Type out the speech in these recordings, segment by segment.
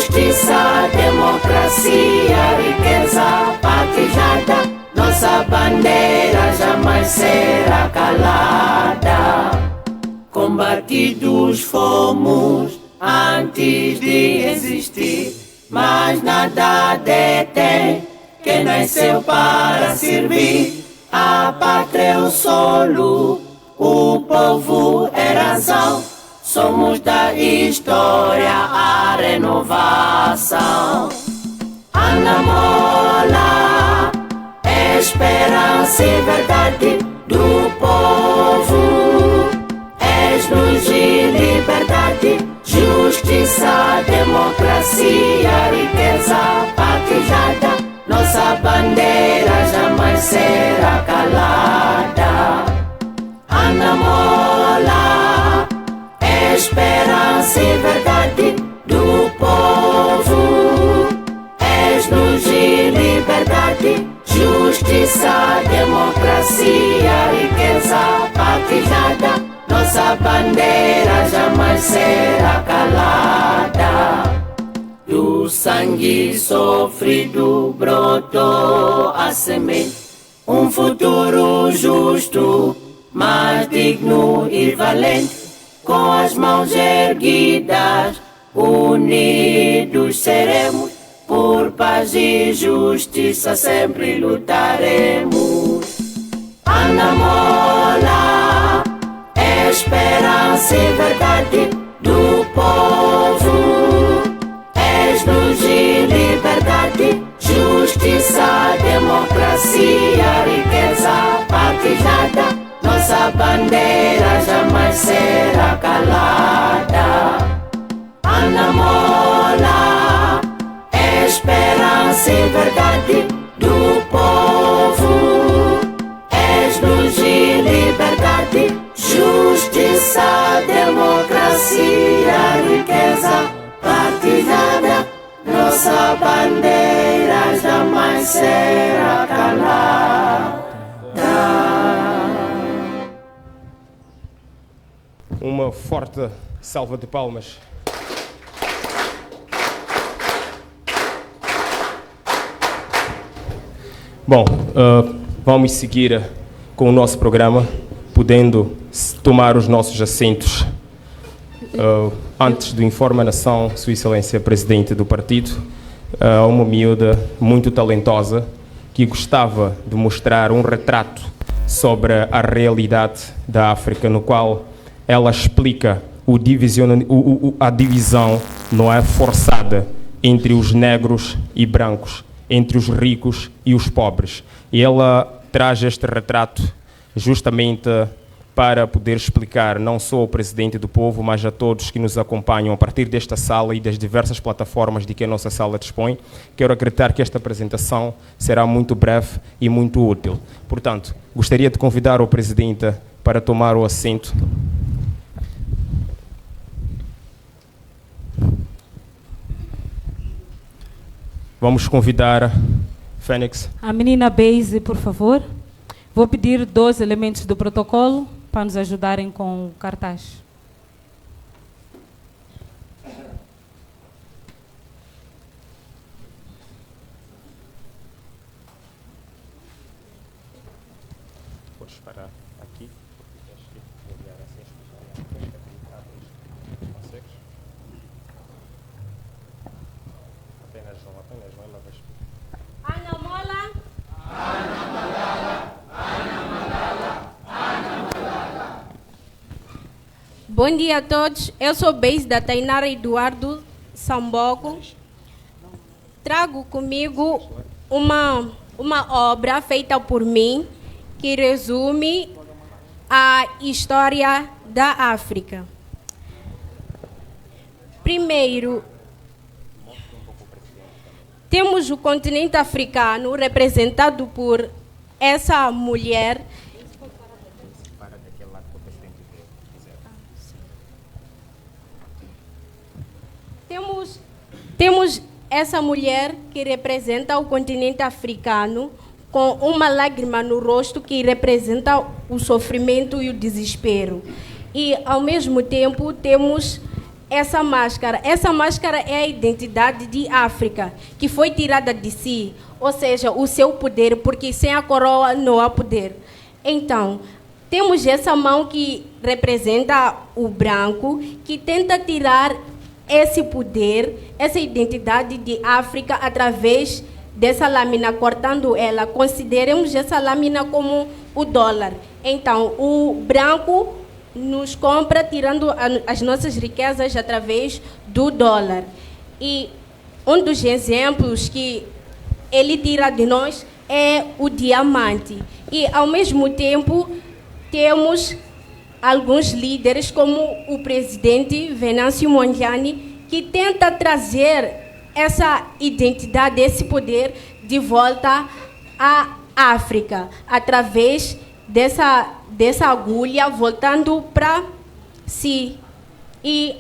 justiça, democracia, riqueza partilhada. Nossa bandeira jamais será calada. Combatidos fomos antes de existir, mas nada detém quem nasceu para servir. A pátria é o solo, o povo é razão. Somos da história a renovação. Ana Mola, esperança e verdade do povo. És luz e liberdade, justiça, democracia, riqueza partilhada. Nossa bandeira jamais será calada. Ana Mola, esperança e verdade do povo. És luz e liberdade, justiça, democracia, riqueza partilhada. Nossa bandeira jamais será calada. Do sangue sofrido brotou a semente, um futuro justo, mais digno e valente. Com as mãos erguidas, unidos seremos, por paz e justiça sempre lutaremos. Ana Mola, esperança e verdade do povo. És luz e liberdade, justiça, democracia, riqueza partilhada. Nossa bandeira jamais será calada. Ana Mola, esperança e verdade do povo. És luz e liberdade, justiça, democracia, riqueza partilhada. Nossa bandeira jamais será calada. Uma forte salva de palmas. Bom, vamos seguir com o nosso programa, podendo tomar os nossos assentos. Antes do Informe à Nação, Sua Excelência Presidente do Partido, uma miúda muito talentosa que gostava de mostrar um retrato sobre a realidade da África, no qual ela explica a divisão, não é, forçada entre os negros e brancos, entre os ricos e os pobres. E ela traz este retrato justamente para poder explicar não só ao Presidente do Povo, mas a todos que nos acompanham a partir desta sala e das diversas plataformas de que a nossa sala dispõe. Quero acreditar que esta apresentação será muito breve e muito útil. Portanto, gostaria de convidar o Presidente para tomar o assento. Vamos convidar Fênix. A menina Beise, por favor. Vou pedir 2 elementos do protocolo para nos ajudarem com o cartaz. Podes parar aqui. Apenas não, ela vai explicar. Ana Mola. Bom dia a todos, eu sou Beise da Tainara Eduardo Samboco. Trago comigo uma obra feita por mim que resume a história da África. Primeiro, temos o continente africano representado por essa mulher. Temos essa mulher que representa o continente africano com uma lágrima no rosto que representa o sofrimento e o desespero. E, ao mesmo tempo, temos essa máscara. Essa máscara é a identidade de África, que foi tirada de si, ou seja, o seu poder, porque sem a coroa não há poder. Então, temos essa mão que representa o branco, que tenta tirar esse poder, essa identidade de África através dessa lâmina, cortando ela. Consideremos essa lâmina como o dólar. Então, o branco nos compra tirando as nossas riquezas através do dólar. E um dos exemplos que ele tira de nós é o diamante. E, ao mesmo tempo, temos alguns líderes, como o presidente Venâncio Mondlane, que tenta trazer essa identidade, esse poder de volta à África, através dessa agulha voltando para si. E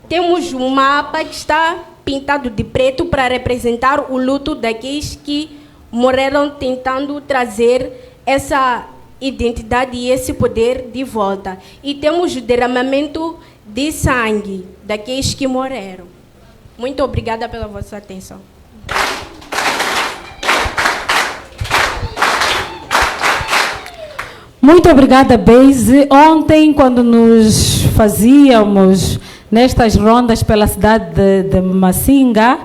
temos um mapa que está pintado de preto para representar o luto daqueles que morreram tentando trazer essa identidade e esse poder de volta. E temos o derramamento de sangue daqueles que morreram. Muito obrigada pela vossa atenção. Muito obrigada, Beise. Ontem, quando nos fazíamos nestas rondas pela cidade de Massinga,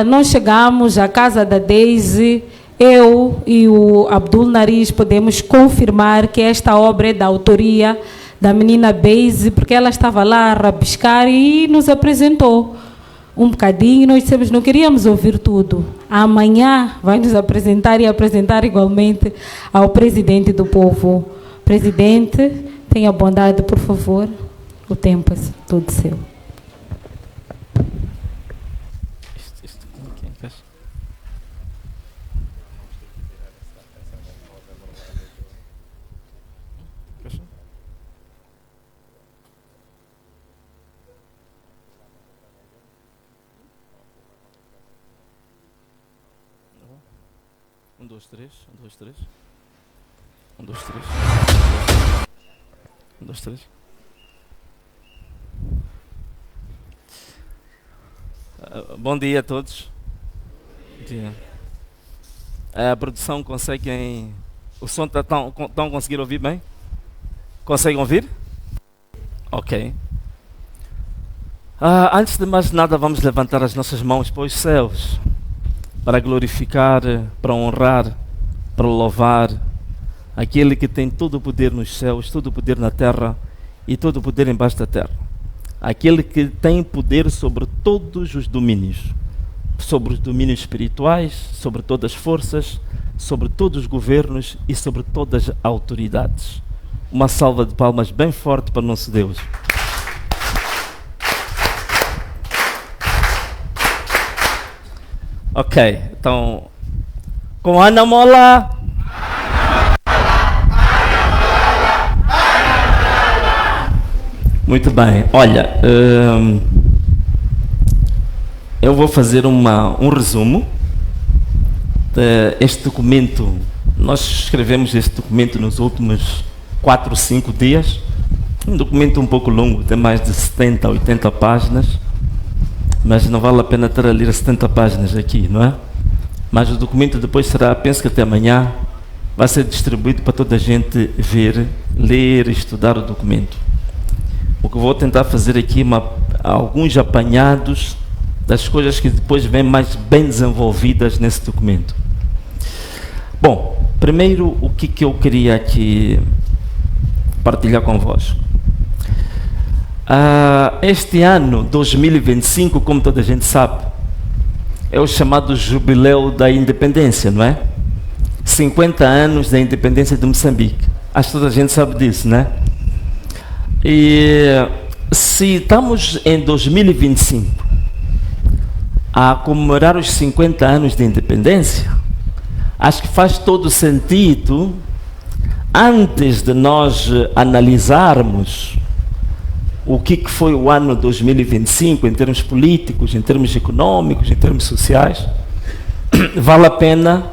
nós chegamos à casa da Deise. Eu e o Abdul Nariz podemos confirmar que esta obra é da autoria da menina Beise, porque ela estava lá a rabiscar e nos apresentou um bocadinho. Nós dissemos, não queríamos ouvir tudo. Amanhã vai nos apresentar e apresentar igualmente ao presidente do povo. Presidente, tenha bondade, por favor. O tempo é todo seu. Um, dois, três. Um, dois, três. Um, dois, três. Um, dois, três. Bom dia a todos. Bom dia. A produção consegue... O som estão conseguindo ouvir bem? Conseguem ouvir? Ok. Antes de mais nada, vamos levantar as nossas mãos para os céus, para glorificar, para honrar, para louvar aquele que tem todo o poder nos céus, todo o poder na terra e todo o poder embaixo da terra. Aquele que tem poder sobre todos os domínios, sobre os domínios espirituais, sobre todas as forças, sobre todos os governos e sobre todas as autoridades. Uma salva de palmas bem forte para o nosso Deus. Ok, então, com Ana Mola. Muito bem, olha, eu vou fazer um resumo deste documento. Nós escrevemos este documento nos últimos 4 ou 5 dias, um documento um pouco longo, tem mais de 70, 80 páginas, mas não vale a pena estar a ler 70 páginas aqui, não é? Mas o documento depois será, penso que até amanhã, vai ser distribuído para toda a gente ver, ler e estudar o documento. O que eu vou tentar fazer aqui alguns apanhados das coisas que depois vêm mais bem desenvolvidas nesse documento. Bom, primeiro o que eu queria aqui partilhar convosco. Este ano, 2025, como toda a gente sabe, é o chamado Jubileu da Independência, não é? 50 anos da independência de Moçambique. Acho que toda a gente sabe disso, não é? E se estamos em 2025 a comemorar os 50 anos de independência, acho que faz todo sentido, antes de nós analisarmos o que foi o ano 2025 em termos políticos, em termos econômicos, em termos sociais, vale a pena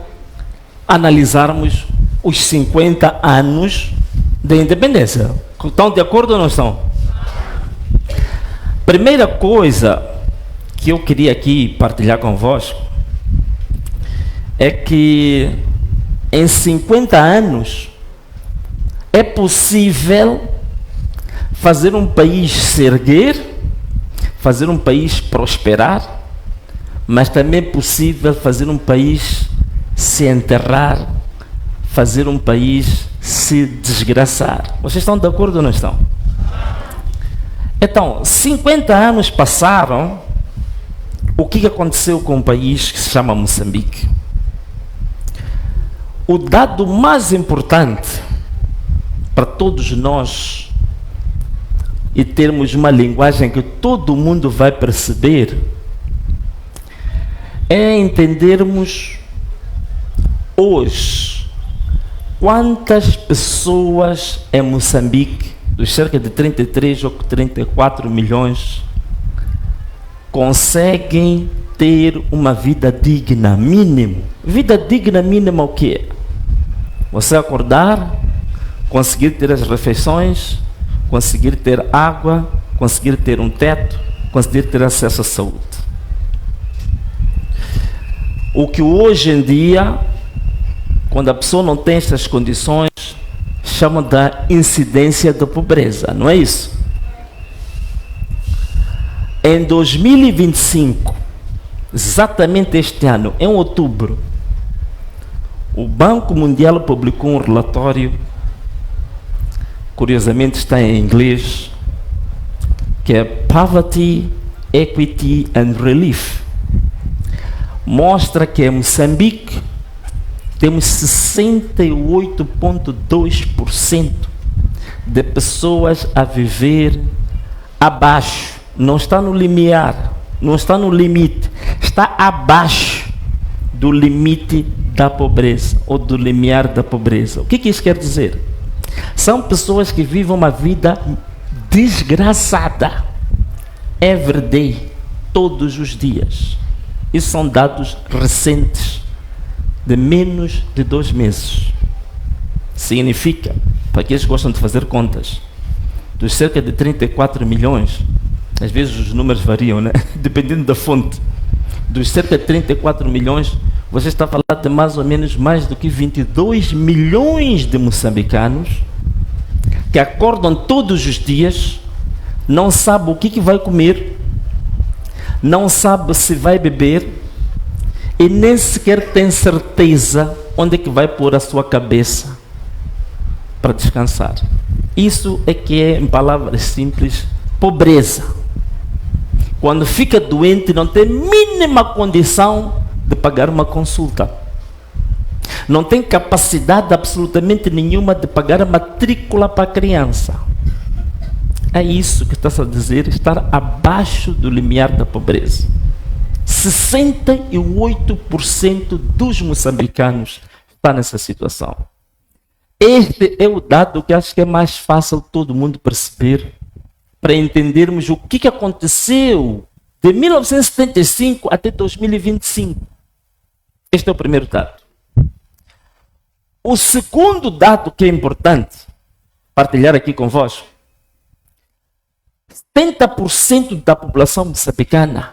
analisarmos os 50 anos de independência. Estão de acordo ou não estão? Primeira coisa que eu queria aqui partilhar convosco é que em 50 anos é possível fazer um país se erguer, fazer um país prosperar, mas também é possível fazer um país se enterrar, fazer um país se desgraçar. Vocês estão de acordo ou não estão? Então, 50 anos passaram, o que aconteceu com um país que se chama Moçambique? O dado mais importante para todos nós e termos uma linguagem que todo mundo vai perceber é entendermos hoje quantas pessoas em Moçambique, dos cerca de 33 ou 34 milhões, conseguem ter uma vida digna, mínimo. Vida digna mínima o quê? Você acordar, conseguir ter as refeições, conseguir ter água, conseguir ter um teto, conseguir ter acesso à saúde. O que hoje em dia, quando a pessoa não tem essas condições, chama da incidência da pobreza, não é isso? Em 2025, exatamente este ano, em outubro, o Banco Mundial publicou um relatório, curiosamente está em inglês, que é Poverty, Equity and Relief. Mostra que em Moçambique temos 68,2% de pessoas a viver abaixo. Não está no limiar, não está no limite, está abaixo do limite da pobreza ou do limiar da pobreza. O que isso quer dizer? São pessoas que vivem uma vida desgraçada, every day, todos os dias. Isso são dados recentes, de menos de 2 meses. Significa, para aqueles que gostam de fazer contas, dos cerca de 34 milhões, às vezes os números variam, né? Dependendo da fonte, dos cerca de 34 milhões, você está a falar de mais ou menos mais do que 22 milhões de moçambicanos que acordam todos os dias, não sabe o que vai comer, não sabe se vai beber e nem sequer tem certeza onde é que vai pôr a sua cabeça para descansar. Isso é que é, em palavras simples, pobreza. Quando fica doente, não tem mínima condição de pagar uma consulta. Não tem capacidade absolutamente nenhuma de pagar a matrícula para a criança. É isso que está a dizer, estar abaixo do limiar da pobreza. 68% dos moçambicanos estão nessa situação. Este é o dado que acho que é mais fácil todo mundo perceber, para entendermos o que aconteceu de 1975 até 2025. Este é o primeiro dado. O segundo dado que é importante partilhar aqui convosco: 70% da população moçambicana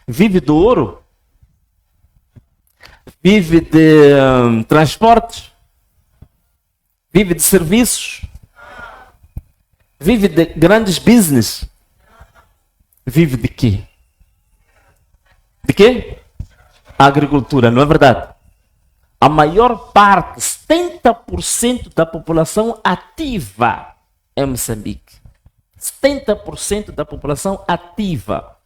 vive do ouro, vive de transportes, vive de serviços, vive de grandes business. Vive de quê? De quê? Agricultura, não é verdade? A maior parte, 70% da população ativa em Moçambique. 70% da população ativa.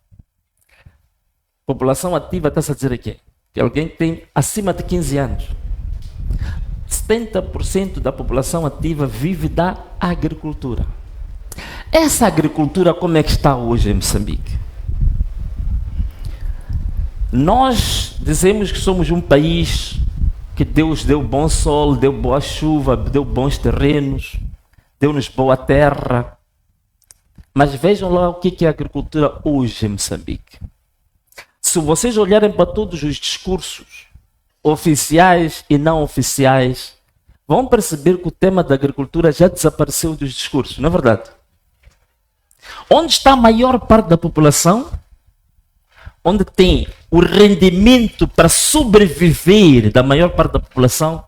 População ativa está a dizer aqui que alguém tem acima de 15 anos. 70% da população ativa vive da agricultura. Essa agricultura como é que está hoje em Moçambique? Nós dizemos que somos um país que Deus deu bom sol, deu boa chuva, deu bons terrenos, deu-nos boa terra. Mas vejam lá o que é a agricultura hoje em Moçambique. Se vocês olharem para todos os discursos, oficiais e não oficiais, vão perceber que o tema da agricultura já desapareceu dos discursos, não é verdade? Onde está a maior parte da população? Onde tem o rendimento para sobreviver da maior parte da população,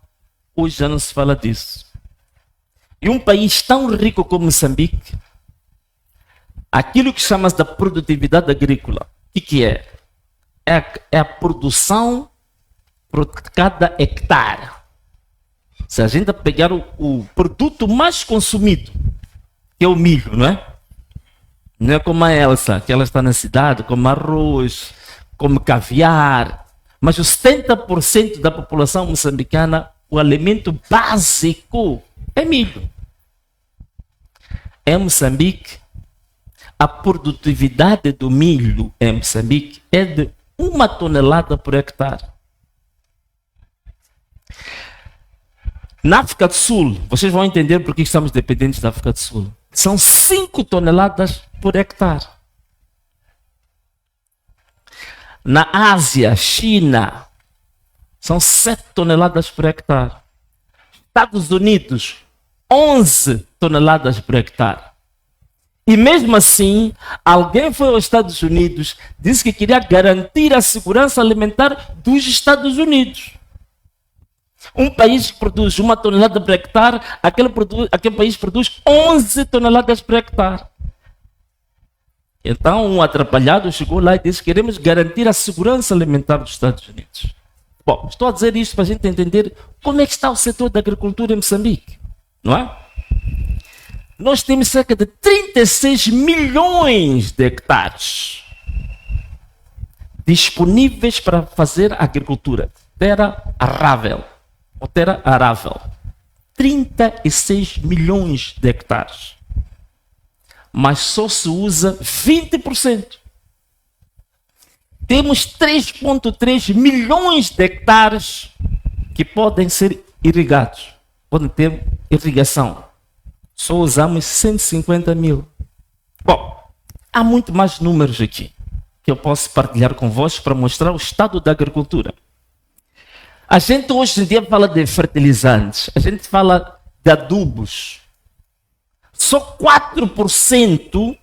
hoje já não se fala disso. E um país tão rico como Moçambique, aquilo que chama-se da produtividade agrícola, o que é? É a produção por cada hectare. Se a gente pegar o produto mais consumido, que é o milho, não é? Não é como a Elsa, que ela está na cidade, come arroz, come caviar. Mas os 70% da população moçambicana, o alimento básico é milho. Em Moçambique, a produtividade do milho em Moçambique é de 1 tonelada por hectare. Na África do Sul, vocês vão entender por que estamos dependentes da África do Sul. São 5 toneladas por hectare. Na Ásia, China, são 7 toneladas por hectare. Estados Unidos, 11 toneladas por hectare. E mesmo assim, alguém foi aos Estados Unidos, disse que queria garantir a segurança alimentar dos Estados Unidos. Um país que produz 1 tonelada por hectare, aquele país produz 11 toneladas por hectare. Então, um atrapalhado chegou lá e disse: queremos garantir a segurança alimentar dos Estados Unidos. Bom, estou a dizer isto para a gente entender como é que está o setor da agricultura em Moçambique, não é? Nós temos cerca de 36 milhões de hectares disponíveis para fazer agricultura, terra arável. 36 milhões de hectares. Mas só se usa 20%. Temos 3,3 milhões de hectares que podem ser irrigados, podem ter irrigação. Só usamos 150 mil. Bom, há muito mais números aqui que eu posso partilhar convosco para mostrar o estado da agricultura. A gente hoje em dia fala de fertilizantes, a gente fala de adubos. Só 4%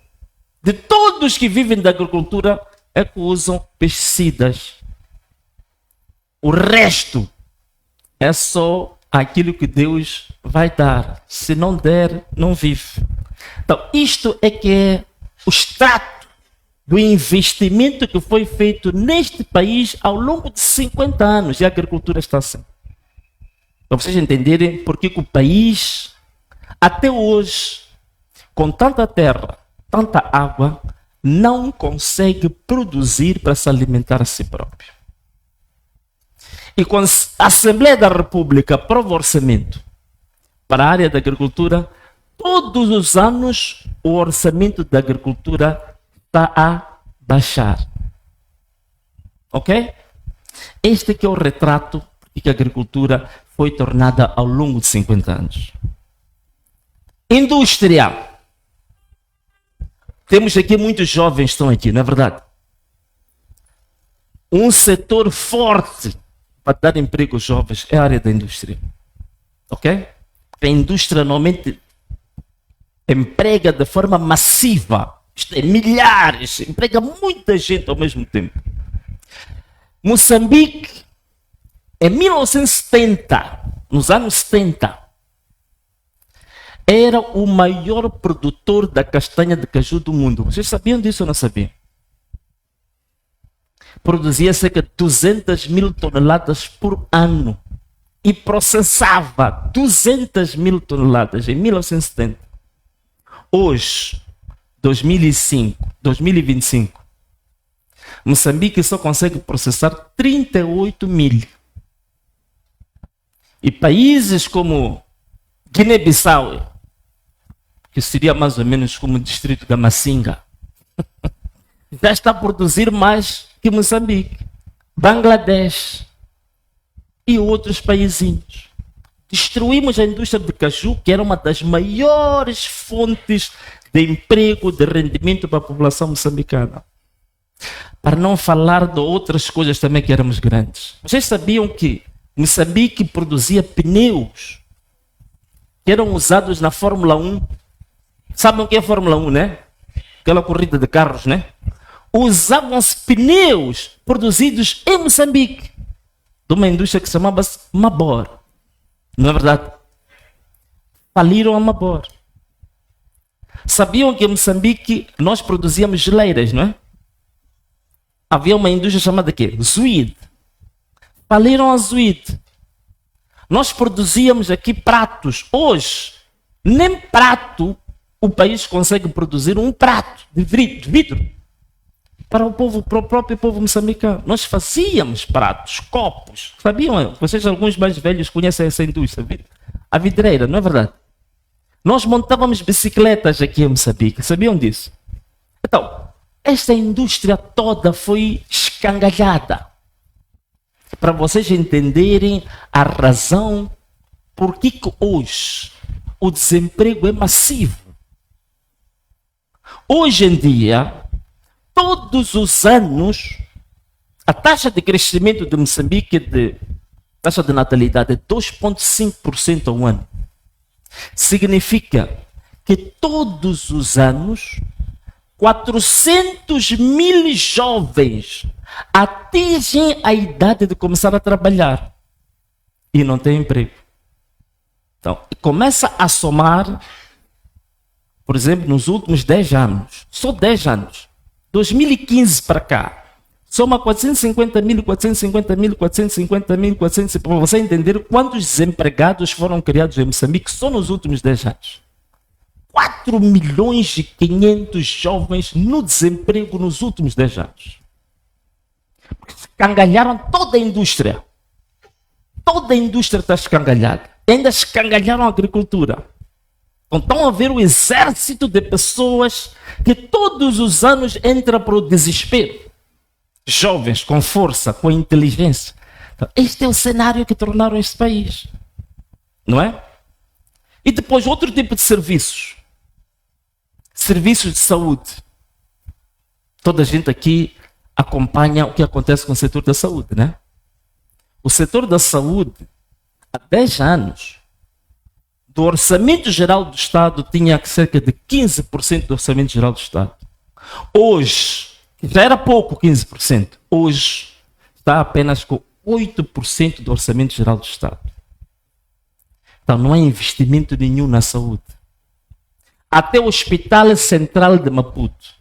de todos que vivem da agricultura é que usam pesticidas. O resto é só aquilo que Deus vai dar. Se não der, não vive. Então, isto é que é o extrato do investimento que foi feito neste país ao longo de 50 anos. E a agricultura está assim. Para vocês entenderem por que o país, até hoje, com tanta terra, tanta água, não consegue produzir para se alimentar a si próprio. E quando a Assembleia da República aprova o orçamento para a área da agricultura, todos os anos o orçamento da agricultura está a baixar. Ok? Este aqui é o retrato de que a agricultura foi tornada ao longo de 50 anos. Indústria. Temos aqui muitos jovens que estão aqui, não é verdade? Um setor forte para dar emprego aos jovens é a área da indústria. Ok? A indústria normalmente emprega de forma massiva. Isto é, milhares, emprega muita gente ao mesmo tempo. Moçambique, em 1970, nos anos 70, era o maior produtor da castanha de caju do mundo. Vocês sabiam disso ou não sabiam? Produzia cerca de 200 mil toneladas por ano e processava 200 mil toneladas em 1970. Hoje, 2025, Moçambique só consegue processar 38 mil. E países como Guiné-Bissau, que seria mais ou menos como o distrito da Macinga, já está a produzir mais que Moçambique, Bangladesh e outros paísinhos. Destruímos a indústria de caju, que era uma das maiores fontes de emprego, de rendimento para a população moçambicana. Para não falar de outras coisas também que éramos grandes. Vocês sabiam que Moçambique produzia pneus que eram usados na Fórmula 1? Sabem o que é a Fórmula 1, né? aquela corrida de carros, né? Usavam-se pneus produzidos em Moçambique, de uma indústria que se chamava-se Mabor. Não é verdade? Faliram a Mabor. Sabiam que em Moçambique nós produzíamos geleiras, não é? Havia uma indústria chamada quê? Zuid. Faliram a Zuid. Nós produzíamos aqui pratos. Hoje, nem prato o país consegue produzir, um prato de vidro para o povo, para o próprio povo moçambicano. Nós fazíamos pratos, copos. Sabiam? Vocês, alguns mais velhos, conhecem essa indústria, a vidreira, não é verdade? Nós montávamos bicicletas aqui em Moçambique. Sabiam disso? Então, esta indústria toda foi escangalhada. Para vocês entenderem a razão por que hoje o desemprego é massivo. Hoje em dia, todos os anos, a taxa de crescimento de Moçambique, taxa de natalidade, é 2,5% ao ano. Significa que todos os anos 400 mil jovens atingem a idade de começar a trabalhar e não têm emprego. Então, começa a somar, por exemplo, nos últimos 10 anos, só 10 anos, 2015 para cá, soma 450 mil, 450 mil, 450 mil, 450 mil, para você entender quantos desempregados foram criados em Moçambique só nos últimos 10 anos. 4 milhões e 500 jovens no desemprego nos últimos 10 anos. Escangalharam toda a indústria. Toda a indústria está escangalhada. Ainda escangalharam a agricultura. Então estão a ver o exército de pessoas que todos os anos entra para o desespero. Jovens com força, com inteligência. Então, este é o cenário que tornaram este país. Não é? E depois outro tipo de serviços. Serviços de saúde. Toda a gente aqui acompanha o que acontece com o setor da saúde, né? O setor da saúde, há 10 anos, do orçamento geral do Estado, tinha cerca de 15% do orçamento geral do Estado. Hoje, já era pouco 15%, hoje está apenas com 8% do orçamento geral do Estado. Então não há investimento nenhum na saúde. Até o Hospital Central de Maputo,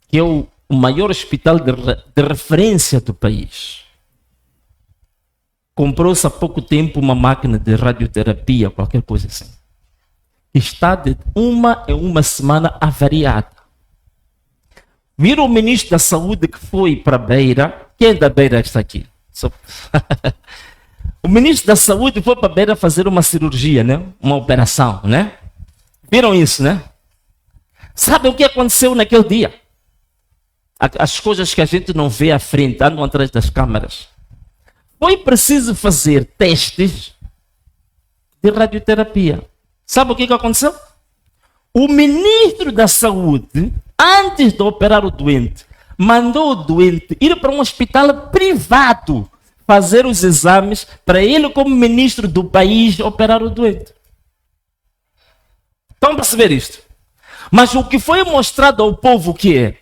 que é o maior hospital de referência do país, comprou-se há pouco tempo uma máquina de radioterapia, qualquer coisa assim. Está de uma em uma semana avariada. Viram o ministro da Saúde que foi para a Beira? Quem é da Beira está aqui? O ministro da Saúde foi para a Beira fazer uma cirurgia, né? Uma operação, né? Viram isso, né? Sabe o que aconteceu naquele dia? As coisas que a gente não vê à frente, andam atrás das câmaras. Foi preciso fazer testes de radioterapia. Sabe o que aconteceu? O ministro da Saúde, antes de operar o doente, mandou o doente ir para um hospital privado fazer os exames para ele, como ministro do país, operar o doente. Estão a perceber isto? Mas o que foi mostrado ao povo que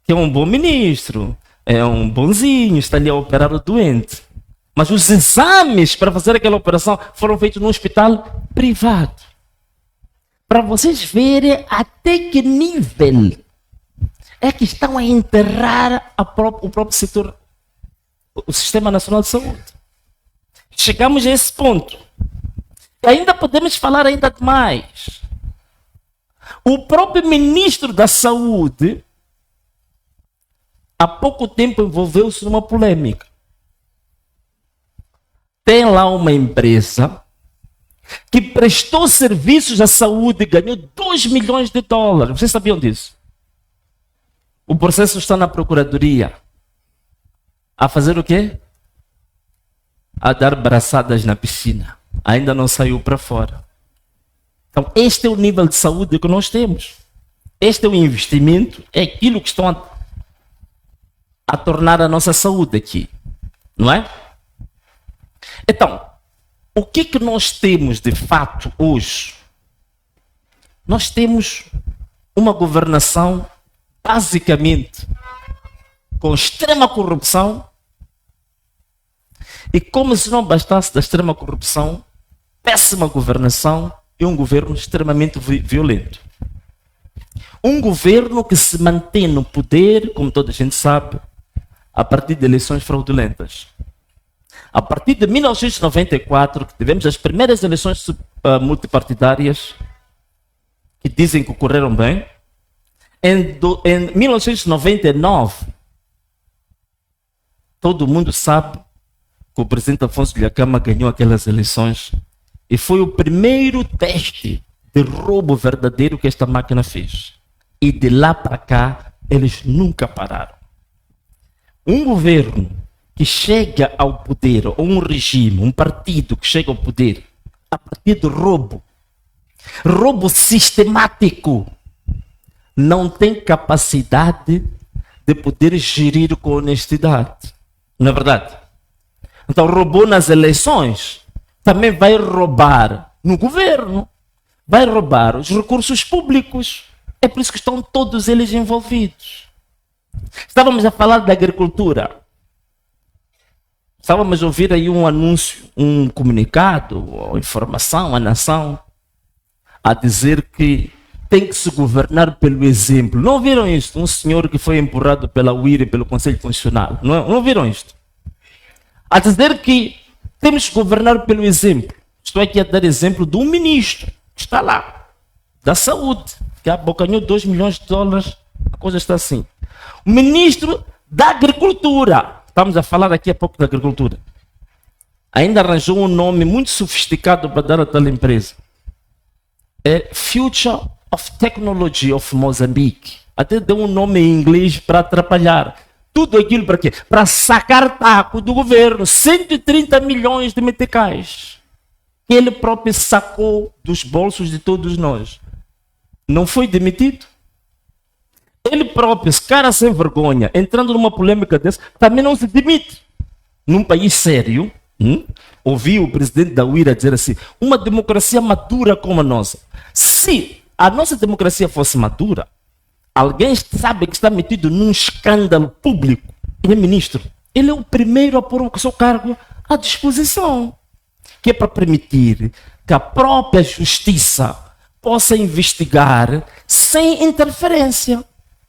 é um bom ministro, é um bonzinho, está ali a operar o doente. Mas os exames para fazer aquela operação foram feitos num hospital privado. Para vocês verem até que nível é que estão a enterrar o próprio setor, o Sistema Nacional de Saúde. Chegamos a esse ponto. E ainda podemos falar ainda mais. O próprio ministro da Saúde, há pouco tempo, envolveu-se numa polêmica. Tem lá uma empresa que prestou serviços à saúde e ganhou 2 milhões de dólares. Vocês sabiam disso? O processo está na Procuradoria. A fazer o quê? A dar braçadas na piscina. Ainda não saiu para fora. Então, este é o nível de saúde que nós temos. Este é o investimento, é aquilo que estão a tornar a nossa saúde aqui. Não é? Então, o que nós temos de fato hoje? Nós temos uma governação basicamente com extrema corrupção, e como se não bastasse da extrema corrupção, péssima governação e um governo extremamente violento. Um governo que se mantém no poder, como toda a gente sabe, a partir de eleições fraudulentas. A partir de 1994, que tivemos as primeiras eleições multipartidárias, que dizem que ocorreram bem, em 1999, todo mundo sabe que o presidente Afonso Dhlakama ganhou aquelas eleições e foi o primeiro teste de roubo verdadeiro que esta máquina fez. E de lá para cá, eles nunca pararam. Um governo que chega ao poder, ou um regime, um partido que chega ao poder, a partir do roubo sistemático, não tem capacidade de poder gerir com honestidade. Não é verdade? Então, roubou nas eleições, também vai roubar no governo, vai roubar os recursos públicos. É por isso que estão todos eles envolvidos. Estávamos a falar da agricultura. Estávamos a ouvir aí um anúncio, um comunicado, ou informação à nação, a dizer que tem que se governar pelo exemplo. Não viram isto? Um senhor que foi empurrado pela UIR e pelo Conselho Constitucional. Não viram isto? A dizer que temos que governar pelo exemplo. Estou aqui a dar exemplo de um ministro que está lá, da saúde, que abocanhou 2 milhões de dólares. A coisa está assim. O ministro da agricultura. Estamos a falar aqui há pouco da agricultura. Ainda arranjou um nome muito sofisticado para dar a tal empresa. É Future of Technology of Mozambique. Até deu um nome em inglês para atrapalhar. Tudo aquilo para quê? Para sacar taco do governo. 130 milhões de meticais. Que ele próprio sacou dos bolsos de todos nós. Não foi demitido? Ele próprio, esse cara sem vergonha, entrando numa polêmica dessa, também não se demite. Num país sério, ouvi o presidente da UIRA dizer assim, uma democracia madura como a nossa. Se a nossa democracia fosse madura, alguém sabe que está metido num escândalo público, ele é ministro. Ele é o primeiro a pôr o seu cargo à disposição. Que é para permitir que a própria justiça possa investigar sem interferência.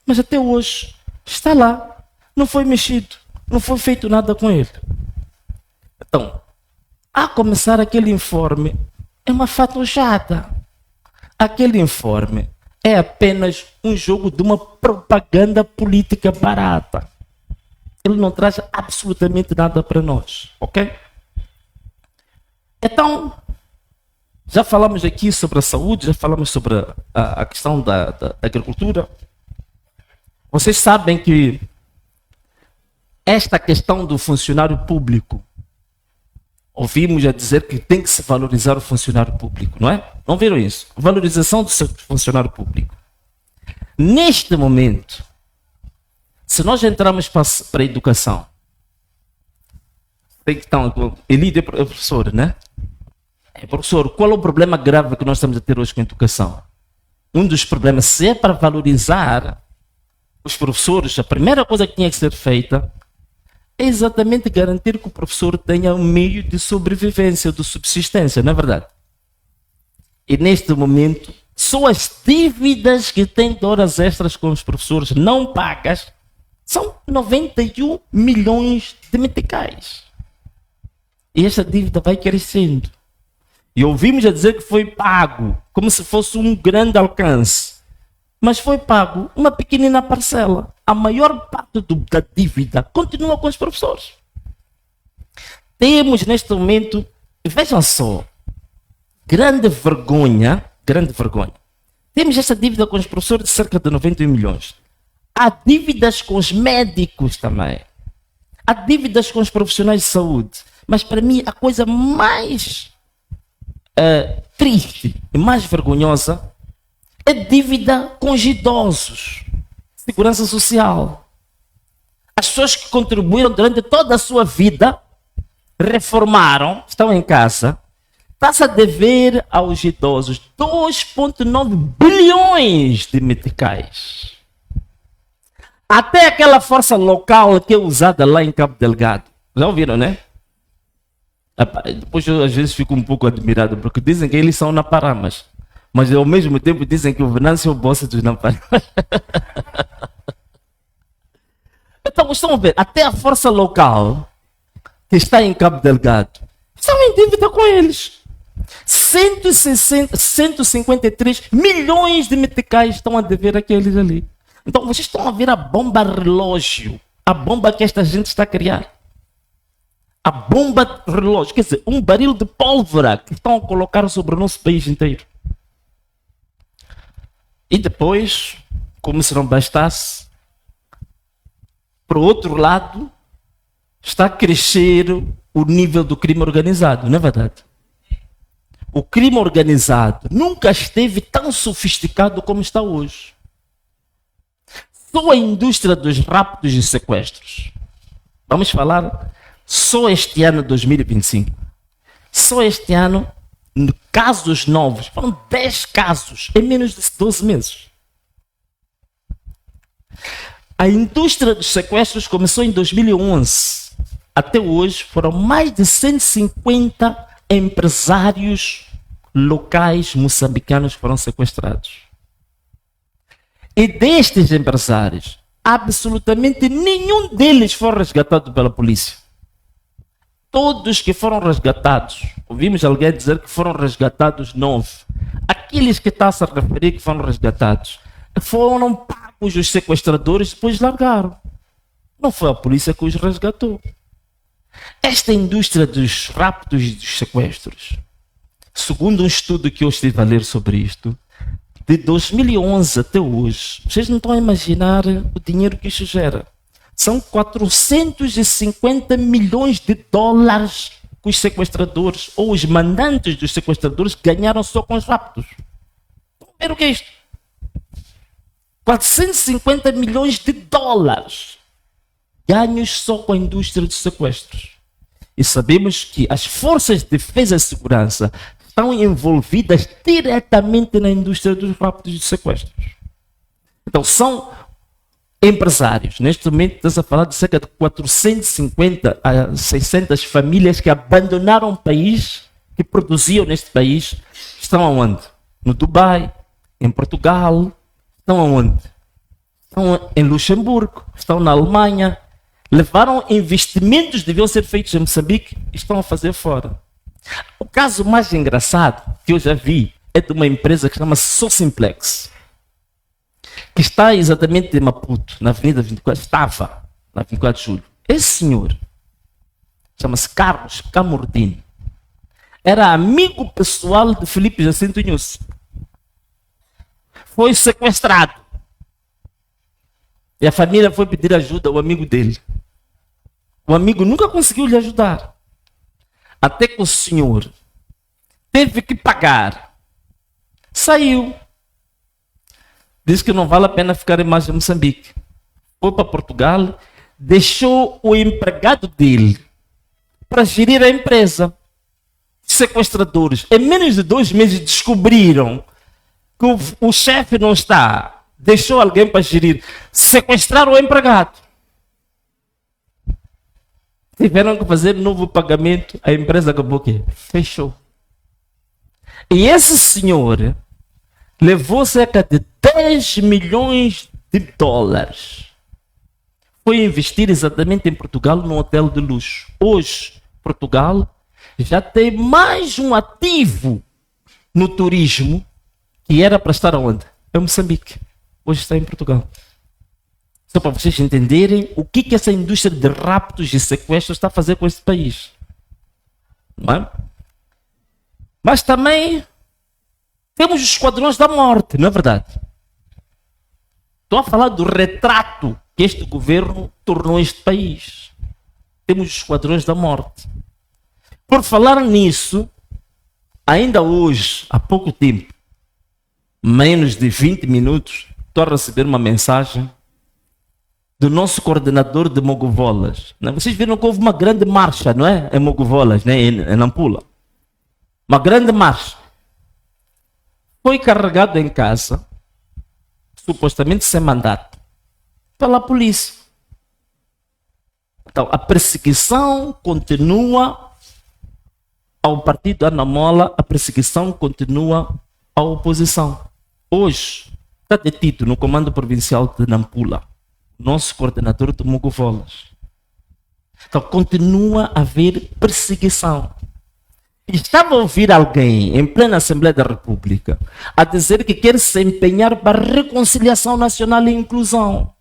Mas até hoje está lá, não foi mexido, não foi feito nada com ele. Então, a começar aquele informe é uma fatojada. Aquele informe é apenas um jogo de uma propaganda política barata. Ele não traz absolutamente nada para nós, ok? Então, já falamos aqui sobre a saúde, já falamos sobre a questão da agricultura. Vocês sabem que esta questão do funcionário público, ouvimos a dizer que tem que se valorizar o funcionário público, não é? Não viram isso? Valorização do funcionário público. Neste momento, se nós entrarmos para a educação, então, ele é professor, né? Professor, qual é o problema grave que nós estamos a ter hoje com a educação? Um dos problemas, se é para valorizar os professores, a primeira coisa que tinha que ser feita é exatamente garantir que o professor tenha um meio de sobrevivência, de subsistência, não é verdade? E neste momento, só as dívidas que têm de horas extras com os professores não pagas são 91 milhões de meticais. E essa dívida vai crescendo. E ouvimos a dizer que foi pago, como se fosse um grande alcance. Mas foi pago uma pequenina parcela. A maior parte da dívida continua com os professores. Temos neste momento, vejam só, grande vergonha. Temos essa dívida com os professores de cerca de 91 milhões. Há dívidas com os médicos também. Há dívidas com os profissionais de saúde. Mas para mim a coisa mais triste e mais vergonhosa é dívida com os idosos. Segurança social. As pessoas que contribuíram durante toda a sua vida, reformaram, estão em casa, está-se a dever aos idosos 2,9 bilhões de meticais. Até aquela força local que é usada lá em Cabo Delgado. Já ouviram, né? Depois eu às vezes fico um pouco admirado, porque dizem que eles são Naparamas, mas ao mesmo tempo dizem que o Venâncio é o boss dos Naparamas. Então, estão a ver, até a força local que está em Cabo Delgado estão em dívida com eles. 153 milhões de meticais estão a dever aqueles ali. Então, vocês estão a ver a bomba relógio, a bomba que esta gente está a criar. A bomba relógio, quer dizer, um baril de pólvora que estão a colocar sobre o nosso país inteiro. E depois, como se não bastasse, por outro lado, está a crescer o nível do crime organizado, não é verdade? O crime organizado nunca esteve tão sofisticado como está hoje. Só a indústria dos raptos e sequestros. Vamos falar só este ano 2025. Só este ano, casos novos, foram 10 casos em menos de 12 meses. A indústria dos sequestros começou em 2011. Até hoje foram mais de 150 empresários locais moçambicanos que foram sequestrados. E destes empresários, absolutamente nenhum deles foi resgatado pela polícia. Todos que foram resgatados, ouvimos alguém dizer que foram resgatados 9. Aqueles que está-se a referir que foram resgatados, foram pagos os sequestradores e depois largaram. Não foi a polícia que os resgatou. Esta indústria dos raptos e dos sequestros, segundo um estudo que eu estive a ler sobre isto, de 2011 até hoje, vocês não estão a imaginar o dinheiro que isso gera. São 450 milhões de dólares que os sequestradores ou os mandantes dos sequestradores ganharam só com os raptos. Vamos ver o que é isto? 450 milhões de dólares ganhos só com a indústria dos sequestros. E sabemos que as forças de defesa e segurança estão envolvidas diretamente na indústria dos raptos e sequestros. Então, são empresários. Neste momento, estamos a falar de cerca de 450 a 600 famílias que abandonaram o país, que produziam neste país. Estão aonde? No Dubai, em Portugal. Estão aonde? Estão em Luxemburgo, estão na Alemanha. Levaram investimentos que deviam ser feitos em Moçambique e estão a fazer fora. O caso mais engraçado que eu já vi é de uma empresa que chama-se Socimplex, que está exatamente em Maputo, na Avenida 24, estava na 24 de Julho. Esse senhor chama-se Carlos Camordino. Era amigo pessoal de Filipe Jacinto Inhosse. Foi sequestrado. E a família foi pedir ajuda ao amigo dele. O amigo nunca conseguiu lhe ajudar. Até que o senhor teve que pagar. Saiu. Disse que não vale a pena ficar mais em Moçambique. Foi para Portugal, deixou o empregado dele para gerir a empresa. Sequestradores, em menos de 2 meses, descobriram que o chefe não está. Deixou alguém para gerir. Sequestraram o empregado. Tiveram que fazer novo pagamento. A empresa acabou o quê? Fechou. E esse senhor levou cerca de 10 milhões de dólares. Foi investir exatamente em Portugal, num hotel de luxo. Hoje, Portugal já tem mais um ativo no turismo que era para estar onde? Em Moçambique. Hoje está em Portugal. Só para vocês entenderem o que essa indústria de raptos e sequestros está a fazer com esse país. Não é? Mas também temos os esquadrões da morte, não é verdade? Estou a falar do retrato que este governo tornou este país. Temos os esquadrões da morte. Por falar nisso, ainda hoje, há pouco tempo, menos de 20 minutos, estou a receber uma mensagem do nosso coordenador de Mogovolas. Vocês viram que houve uma grande marcha, não é? Em Mogovolas, né? Em Nampula. Uma grande marcha. Foi carregado em casa, supostamente sem mandato. pela polícia. Então, a perseguição continua ao partido Anamola, a perseguição continua à oposição. Hoje, está detido no comando provincial de Nampula, nosso coordenador de Mogovolas. Então, continua a haver perseguição. Estava a ouvir alguém em plena Assembleia da República a dizer que quer se empenhar para a reconciliação nacional e inclusão.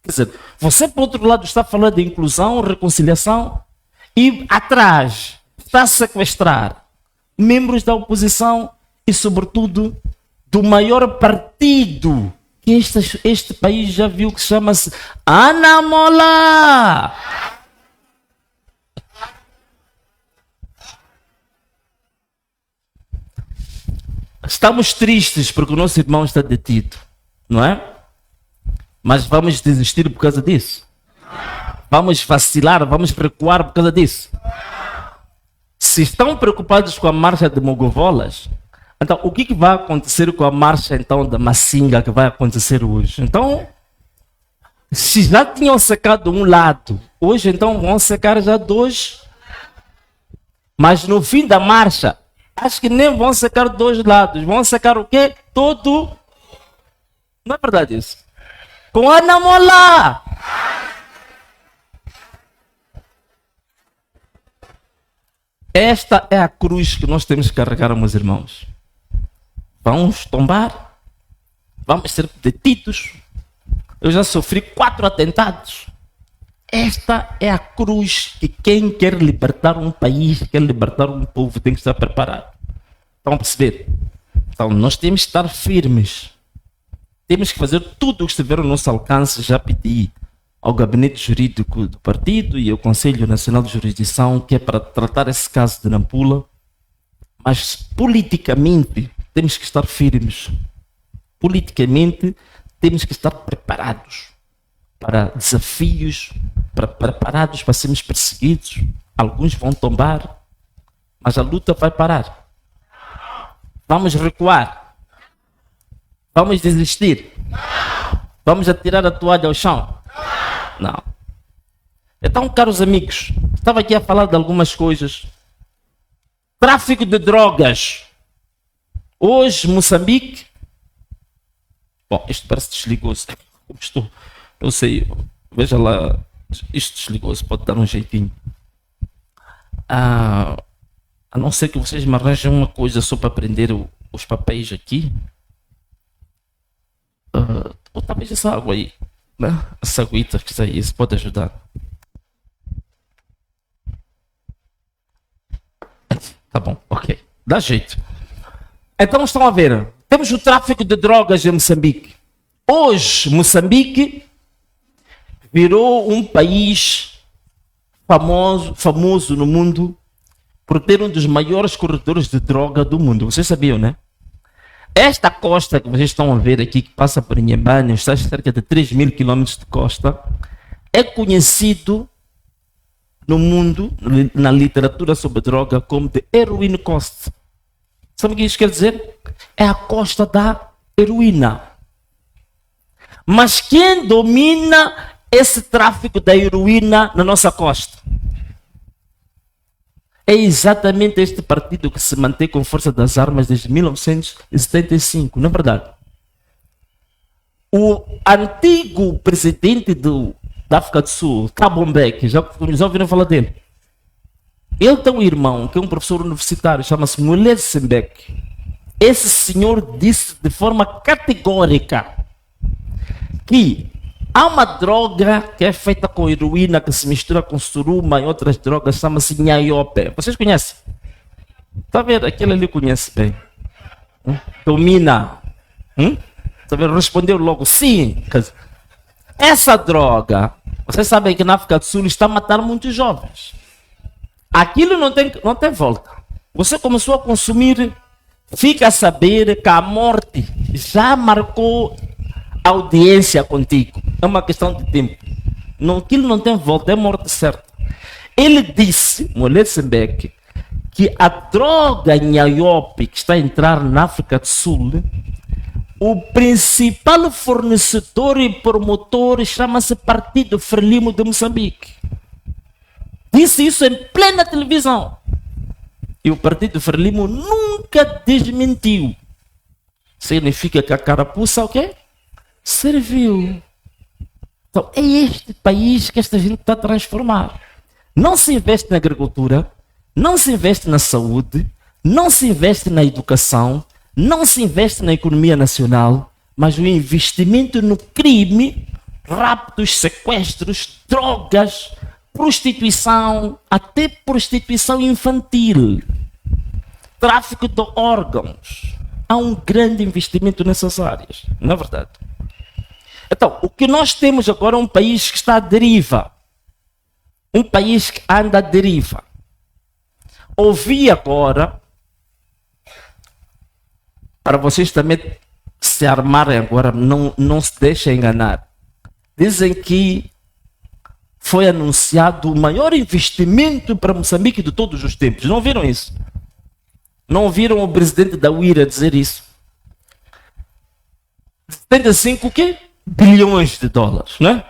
Quer dizer, você, por outro lado, está falando de inclusão, reconciliação, e atrás está a sequestrar membros da oposição e, sobretudo, do maior partido que este país já viu, que chama-se Anamola. Estamos tristes porque o nosso irmão está detido, não é? Mas vamos desistir por causa disso? Vamos vacilar, vamos recuar por causa disso? Se estão preocupados com a marcha de Mogovolas, então o que vai acontecer com a marcha então da Masinga que vai acontecer hoje? Então, se já tinham secado um lado, hoje então vão secar já dois. Mas no fim da marcha, acho que nem vão secar dois lados. Vão secar o quê? Todo. Não é verdade isso? Com a Anamola. Esta é a cruz que nós temos que carregar, meus irmãos. Vamos tombar. Vamos ser detidos. Eu já sofri 4 atentados. Esta é a cruz que quem quer libertar um país, quer libertar um povo, tem que estar preparado. Estão a perceber? Então nós temos que estar firmes. Temos que fazer tudo o que estiver ao nosso alcance. Já pedi ao gabinete jurídico do partido e ao Conselho Nacional de Jurisdição, que é para tratar esse caso de Nampula. Mas politicamente temos que estar firmes. Politicamente temos que estar preparados para desafios, preparados para sermos perseguidos. Alguns vão tombar, mas a luta vai parar. Vamos recuar? Vamos desistir? Vamos atirar a toalha ao chão? Não. Então, caros amigos, estava aqui a falar de algumas coisas. Tráfico de drogas. Hoje, Moçambique. Bom, isto parece que desligou-se. Estou, não sei, veja lá. Isto desligou-se, pode dar um jeitinho. A não ser que vocês me arranjem uma coisa só para prender os papéis aqui. Ou talvez essa água aí, né? Essa aguita que está aí, isso pode ajudar. Tá bom, ok. Dá jeito. Então estão a ver, temos o tráfico de drogas em Moçambique. Hoje, Moçambique virou um país famoso no mundo por ter um dos maiores corredores de droga do mundo. Vocês sabiam, né? Esta costa que vocês estão a ver aqui, que passa por Inhambane, está a cerca de 3.000 quilômetros de costa, é conhecido no mundo, na literatura sobre droga, como The Heroin Coast. Sabe o que isso quer dizer? É a costa da heroína. Mas quem domina esse tráfico da heroína na nossa costa? É exatamente este partido que se mantém com força das armas desde 1975, não é verdade? O antigo presidente da África do Sul, Thabo Mbeki, já ouviram falar dele? Ele tem um irmão que é um professor universitário, chama-se Molefe Sembeki. Esse senhor disse de forma categórica que há uma droga que é feita com heroína, que se mistura com suruma e outras drogas, chama-se nhaiope. Vocês conhecem? Está a ver? Aquele ali conhece bem. Domina. Está a ver? Respondeu logo sim. Essa droga, vocês sabem que na África do Sul está a matar muitos jovens. Aquilo não tem volta. Você começou a consumir, fica a saber que a morte já marcou audiência contigo. É uma questão de tempo. Aquilo não tem volta, é morte certa. Ele disse, Molefe Sembeki, que a droga nhaiope que está a entrar na África do Sul O principal fornecedor e promotor chama-se Partido Frelimo de Moçambique. Disse isso em plena televisão. E o Partido Frelimo nunca desmentiu. Significa que a carapuça o quê? Serviu. Então é este país que esta gente está a transformar. Não se investe na agricultura, não se investe na saúde, não se investe na educação, não se investe na economia nacional, mas o investimento no crime, raptos, sequestros, drogas, prostituição, até prostituição infantil, tráfico de órgãos. Há um grande investimento nessas áreas, não é verdade? Então, o que nós temos agora é um país que está à deriva. Um país que anda à deriva. Ouvi agora, para vocês também se armarem agora, não se deixem enganar. Dizem que foi anunciado o maior investimento para Moçambique de todos os tempos. Não viram isso? Não ouviram o presidente da UIRA dizer isso? 75 o quê? Bilhões de dólares, não é?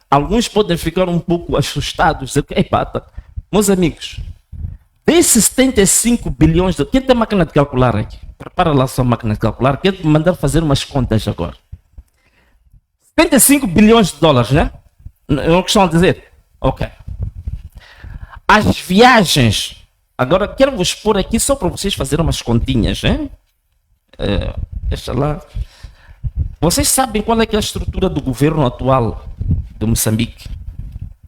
Alguns podem ficar um pouco assustados, dizer que, meus amigos, desses 75 bilhões de... Quem tem máquina de calcular aqui? Prepara lá a sua máquina de calcular, quero mandar fazer umas contas agora. 75 bilhões de dólares, né? É o que estão a dizer? Ok. As viagens, agora quero vos pôr aqui só para vocês fazerem umas continhas, né? Deixa lá. Vocês sabem qual é que é a estrutura do governo atual de Moçambique?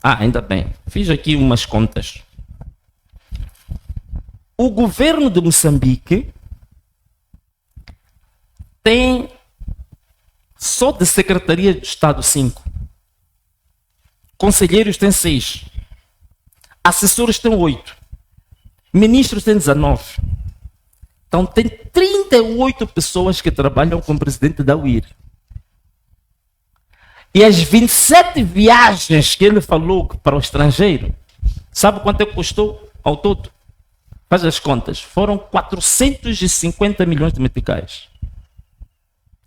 Ainda bem. Fiz aqui umas contas. O governo de Moçambique tem só de Secretaria de Estado 5. Conselheiros tem 6. Assessores tem 8. Ministros tem 19. Então tem 38 pessoas que trabalham com o presidente da UIR. E as 27 viagens que ele falou para o estrangeiro, sabe quanto é que custou ao todo? Faz as contas. Foram 450 milhões de meticais.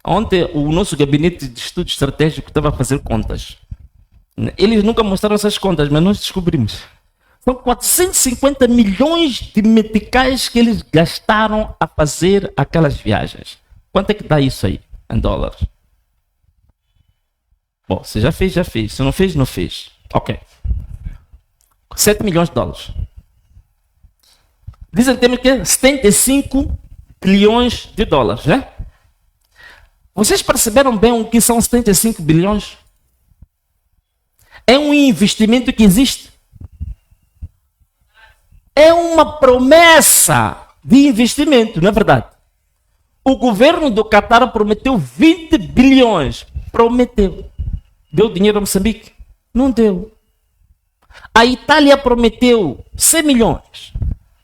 Ontem o nosso gabinete de estudo estratégico estava a fazer contas. Eles nunca mostraram essas contas, mas nós descobrimos. São 450 milhões de meticais que eles gastaram a fazer aquelas viagens. Quanto é que dá isso aí, em dólares? Bom, se já fez, já fez. Se não fez, não fez. Ok. 7 milhões de dólares. Dizem que temos que 75 bilhões de dólares, né? Vocês perceberam bem o que são 75 bilhões? É um investimento que existe. É uma promessa de investimento, não é verdade? O governo do Catar prometeu 20 bilhões. Prometeu. Deu dinheiro a Moçambique? Não deu. A Itália prometeu 100 milhões.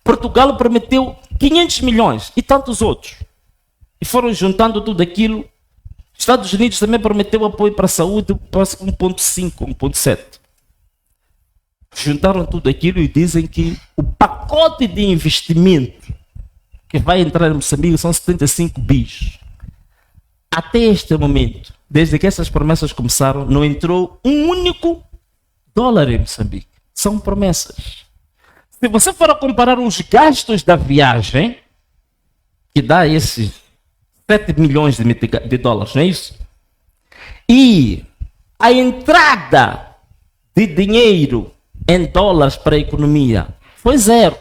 Portugal prometeu 500 milhões. E tantos outros. E foram juntando tudo aquilo. Estados Unidos também prometeu apoio para a saúde, para 1,5, 1,7. Juntaram tudo aquilo e dizem que o pacote de investimento que vai entrar em Moçambique são 75 bis. Até este momento, desde que essas promessas começaram, não entrou um único dólar em Moçambique. São promessas. Se você for a comparar os gastos da viagem, que dá esses 7 milhões de dólares, não é isso? E a entrada de dinheiro em dólares para a economia foi 0.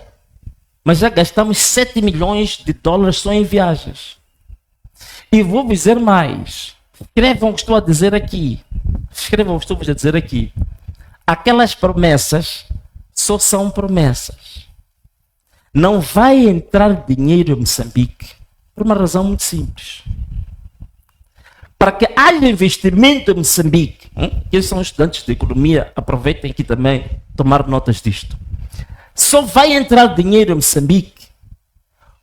Mas já gastamos 7 milhões de dólares só em viagens. E vou dizer mais. Escrevam o que estou a dizer aqui. Escrevam o que estou a dizer aqui. Aquelas promessas só são promessas. Não vai entrar dinheiro em Moçambique por uma razão muito simples. Para que haja investimento em Moçambique, que são estudantes de economia, aproveitem aqui também tomar notas disto. Só vai entrar dinheiro em Moçambique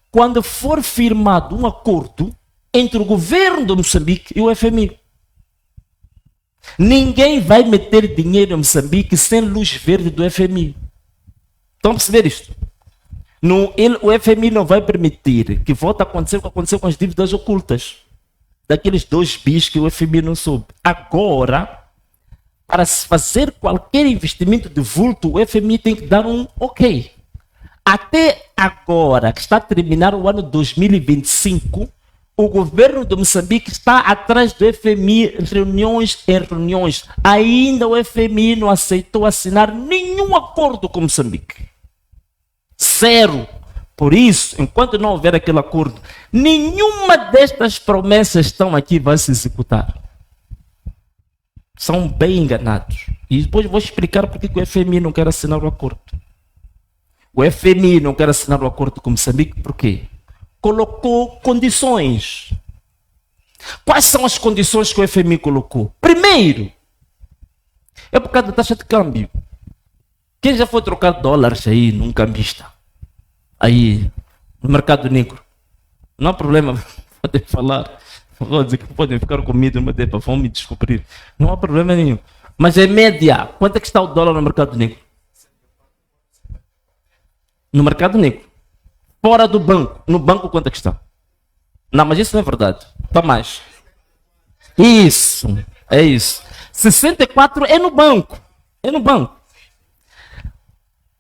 quando for firmado um acordo entre o governo de Moçambique e o FMI. Ninguém vai meter dinheiro em Moçambique sem luz verde do FMI. Estão a perceber isto? O FMI não vai permitir que volte a acontecer o que aconteceu com as dívidas ocultas. daqueles 2 bis que o FMI não soube. Agora, para se fazer qualquer investimento de vulto, o FMI tem que dar um ok. Até agora, que está a terminar o ano 2025, o governo de Moçambique está atrás do FMI, reuniões em reuniões. Ainda o FMI não aceitou assinar nenhum acordo com Moçambique. 0. Por isso, enquanto não houver aquele acordo, nenhuma destas promessas estão aqui vai se executar. São bem enganados. E depois vou explicar porque que o FMI não quer assinar o acordo. O FMI não quer assinar o acordo com Moçambique por quê? Colocou condições. Quais são as condições que o FMI colocou? Primeiro, é por causa da taxa de câmbio. Quem já foi trocar dólares aí num cambista? Aí, no mercado negro? Não há problema, podem falar. Vou dizer que podem ficar comigo, mas vão me descobrir. Não há problema nenhum. Mas em média, quanto é que está o dólar no mercado negro? No mercado negro. Fora do banco. No banco quanto é que está? Não, mas isso não é verdade. Está mais. Isso. É isso. 64 é no banco. É no banco.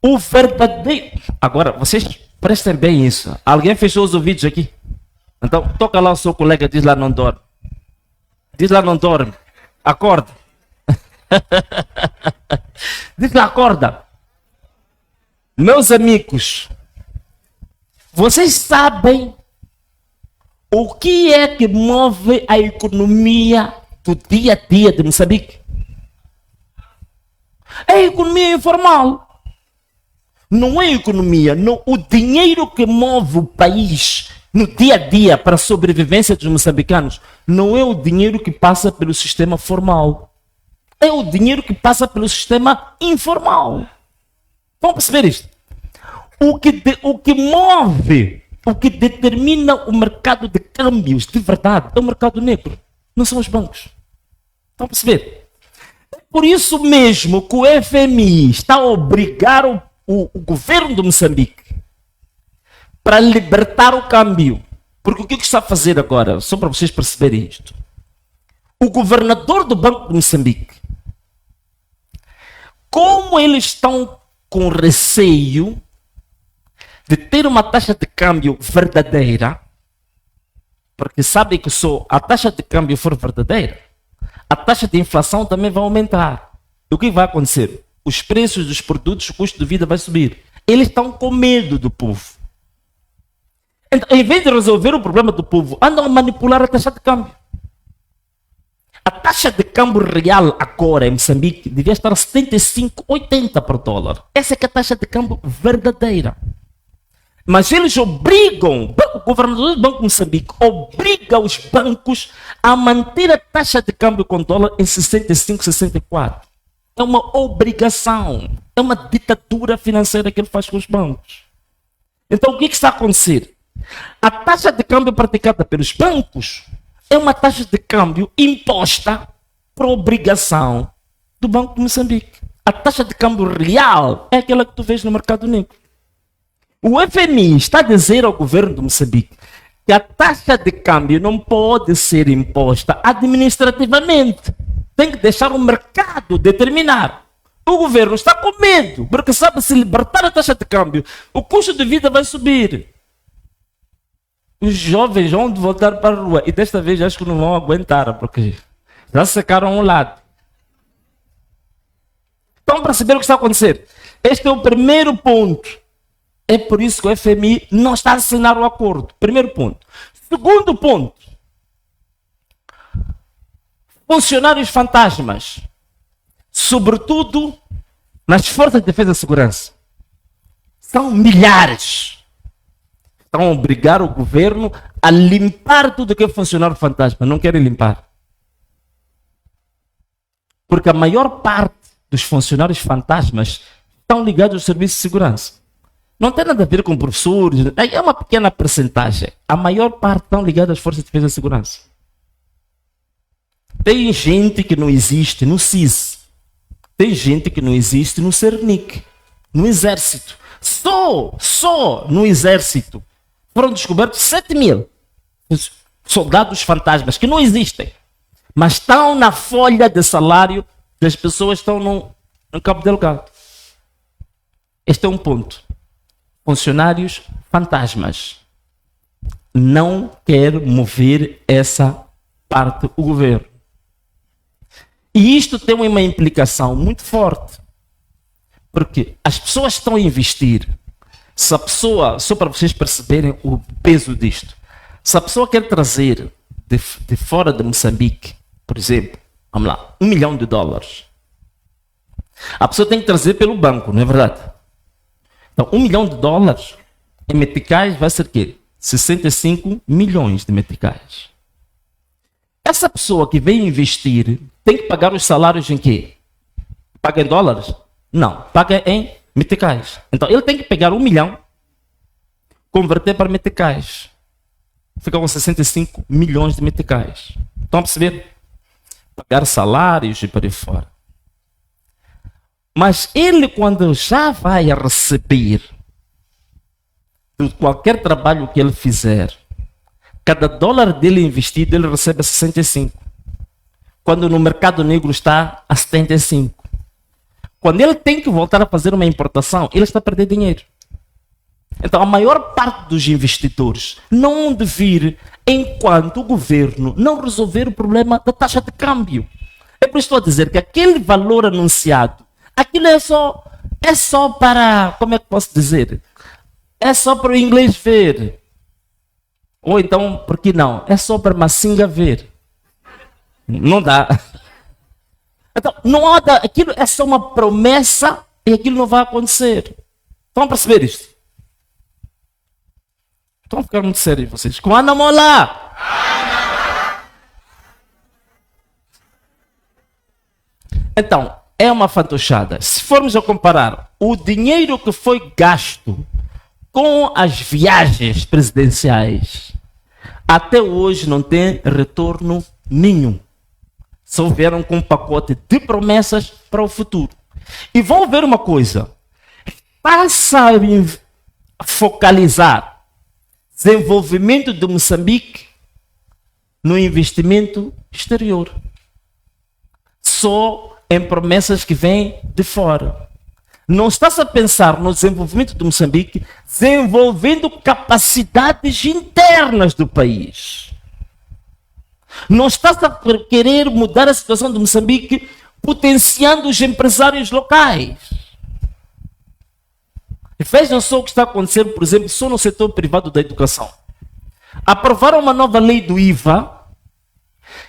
O verdadeiro... Agora, vocês prestem bem isso. Alguém fechou os ouvidos aqui? Então, toca lá o seu colega, diz lá não dorme. Diz lá não dorme. Acorda. Diz lá, acorda. Meus amigos, vocês sabem o que é que move a economia do dia a dia de Moçambique? É a economia informal. Não é economia, não. O dinheiro que move o país no dia a dia para a sobrevivência dos moçambicanos não é o dinheiro que passa pelo sistema formal. É o dinheiro que passa pelo sistema informal. Vamos perceber isto? O que move, o que determina o mercado de câmbios de verdade é o mercado negro, não são os bancos. Vamos perceber? É por isso mesmo que o FMI está a obrigar o governo de Moçambique para libertar o câmbio. Porque o que está a fazer agora? Só para vocês perceberem isto. O governador do Banco de Moçambique, como eles estão com receio de ter uma taxa de câmbio verdadeira, porque sabem que se a taxa de câmbio for verdadeira, a taxa de inflação também vai aumentar. E o que vai acontecer? Os preços dos produtos, o custo de vida vai subir. Eles estão com medo do povo. Então, em vez de resolver o problema do povo, andam a manipular a taxa de câmbio. A taxa de câmbio real agora em Moçambique devia estar a 75,80 por dólar. Essa é que é a taxa de câmbio verdadeira. Mas eles obrigam, o governador do Banco de Moçambique obriga os bancos a manter a taxa de câmbio com dólar em 65, 64. É uma obrigação, é uma ditadura financeira que ele faz com os bancos. Então o que está a acontecer? A taxa de câmbio praticada pelos bancos é uma taxa de câmbio imposta por obrigação do Banco de Moçambique. A taxa de câmbio real é aquela que tu vês no mercado negro. O FMI está a dizer ao governo de Moçambique que a taxa de câmbio não pode ser imposta administrativamente. Tem que deixar o mercado determinar. O governo está com medo, porque sabe, se libertar a taxa de câmbio, o custo de vida vai subir. Os jovens vão voltar para a rua. E desta vez acho que não vão aguentar, porque já secaram um lado. Então, para saber o que está a acontecer, este é o primeiro ponto. É por isso que o FMI não está a assinar o acordo. Primeiro ponto. Segundo ponto. Funcionários fantasmas. Sobretudo nas forças de defesa e segurança. São milhares. Estão a obrigar o governo a limpar tudo que é funcionário fantasma. Não querem limpar. Porque a maior parte dos funcionários fantasmas estão ligados aos serviços de segurança. Não tem nada a ver com professores. É uma pequena percentagem. A maior parte estão ligados às forças de defesa e segurança. Tem gente que não existe no CIS. Tem gente que não existe no CERNIC. No Exército. Só no Exército foram descobertos 7 mil soldados fantasmas que não existem, mas estão na folha de salário das pessoas que estão no Cabo Delgado. Este é um ponto. Funcionários fantasmas. Não quer mover essa parte o governo. E isto tem uma implicação muito forte. Porque as pessoas estão a investir. Se a pessoa, só para vocês perceberem o peso disto, se a pessoa quer trazer de fora de Moçambique, por exemplo, vamos lá, $1 milhão, a pessoa tem que trazer pelo banco, não é verdade? Então, $1 milhão em meticais vai ser o quê? 65 milhões de meticais. Essa pessoa que vem investir tem que pagar os salários em quê? Paga em dólares? Não, paga em meticais. Então ele tem que pegar 1 milhão, converter para meticais. Fica com 65 milhões de meticais. Estão a perceber? Pagar salários e por aí fora. Mas ele, quando já vai a receber de qualquer trabalho que ele fizer, cada dólar dele investido, ele recebe 65. Quando no mercado negro está a 75. Quando ele tem que voltar a fazer uma importação, ele está a perder dinheiro. Então, a maior parte dos investidores não hão de vir enquanto o governo não resolver o problema da taxa de câmbio. É por isso que estou a dizer que aquele valor anunciado, aquilo é só para, como é que posso dizer? É só para o inglês ver. Ou então, por que não? É só para Massinga ver. Não dá. Então, não há aquilo é só uma promessa e aquilo não vai acontecer. Estão a perceber isto? Estão a ficar muito sérios vocês. Com Ana Mola! Então, é uma fantochada. Se formos a comparar o dinheiro que foi gasto com as viagens presidenciais, até hoje não tem retorno nenhum. Só vieram com um pacote de promessas para o futuro. E vão ver uma coisa. Passa a focalizar desenvolvimento de Moçambique no investimento exterior. Só em promessas que vêm de fora. Não está-se a pensar no desenvolvimento de Moçambique desenvolvendo capacidades internas do país. Não está-se a querer mudar a situação de Moçambique potenciando os empresários locais. Vejam só o que está acontecendo, por exemplo, só no setor privado da educação. Aprovaram uma nova lei do IVA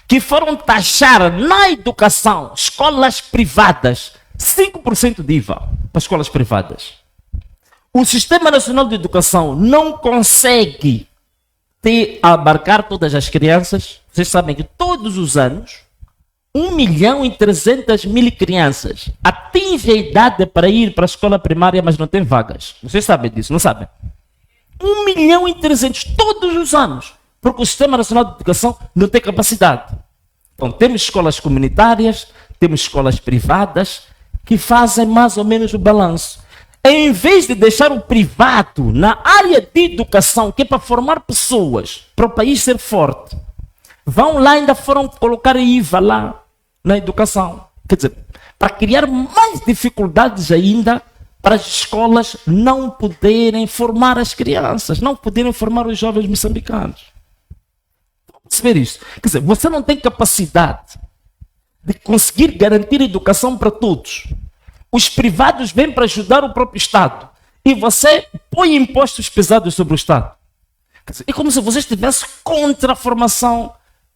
que foram taxar na educação escolas privadas 5% de IVA para escolas privadas. O Sistema Nacional de Educação não consegue abarcar todas as crianças. Vocês sabem que todos os anos 1.300.000 crianças atingem a idade para ir para a escola primária, mas não tem vagas. Vocês sabem disso, não sabem? 1.300.000 todos os anos, porque o Sistema Nacional de Educação não tem capacidade. Então temos escolas comunitárias, temos escolas privadas que fazem mais ou menos o balanço. Em vez de deixar o privado na área de educação, que é para formar pessoas, para o país ser forte, vão lá, ainda foram colocar IVA lá na educação. Quer dizer, para criar mais dificuldades ainda para as escolas não poderem formar as crianças, não poderem formar os jovens moçambicanos. Vamos perceber isso. Quer dizer, você não tem capacidade de conseguir garantir educação para todos. Os privados vêm para ajudar o próprio Estado. E você põe impostos pesados sobre o Estado. Quer dizer, é como se você estivesse contra a formação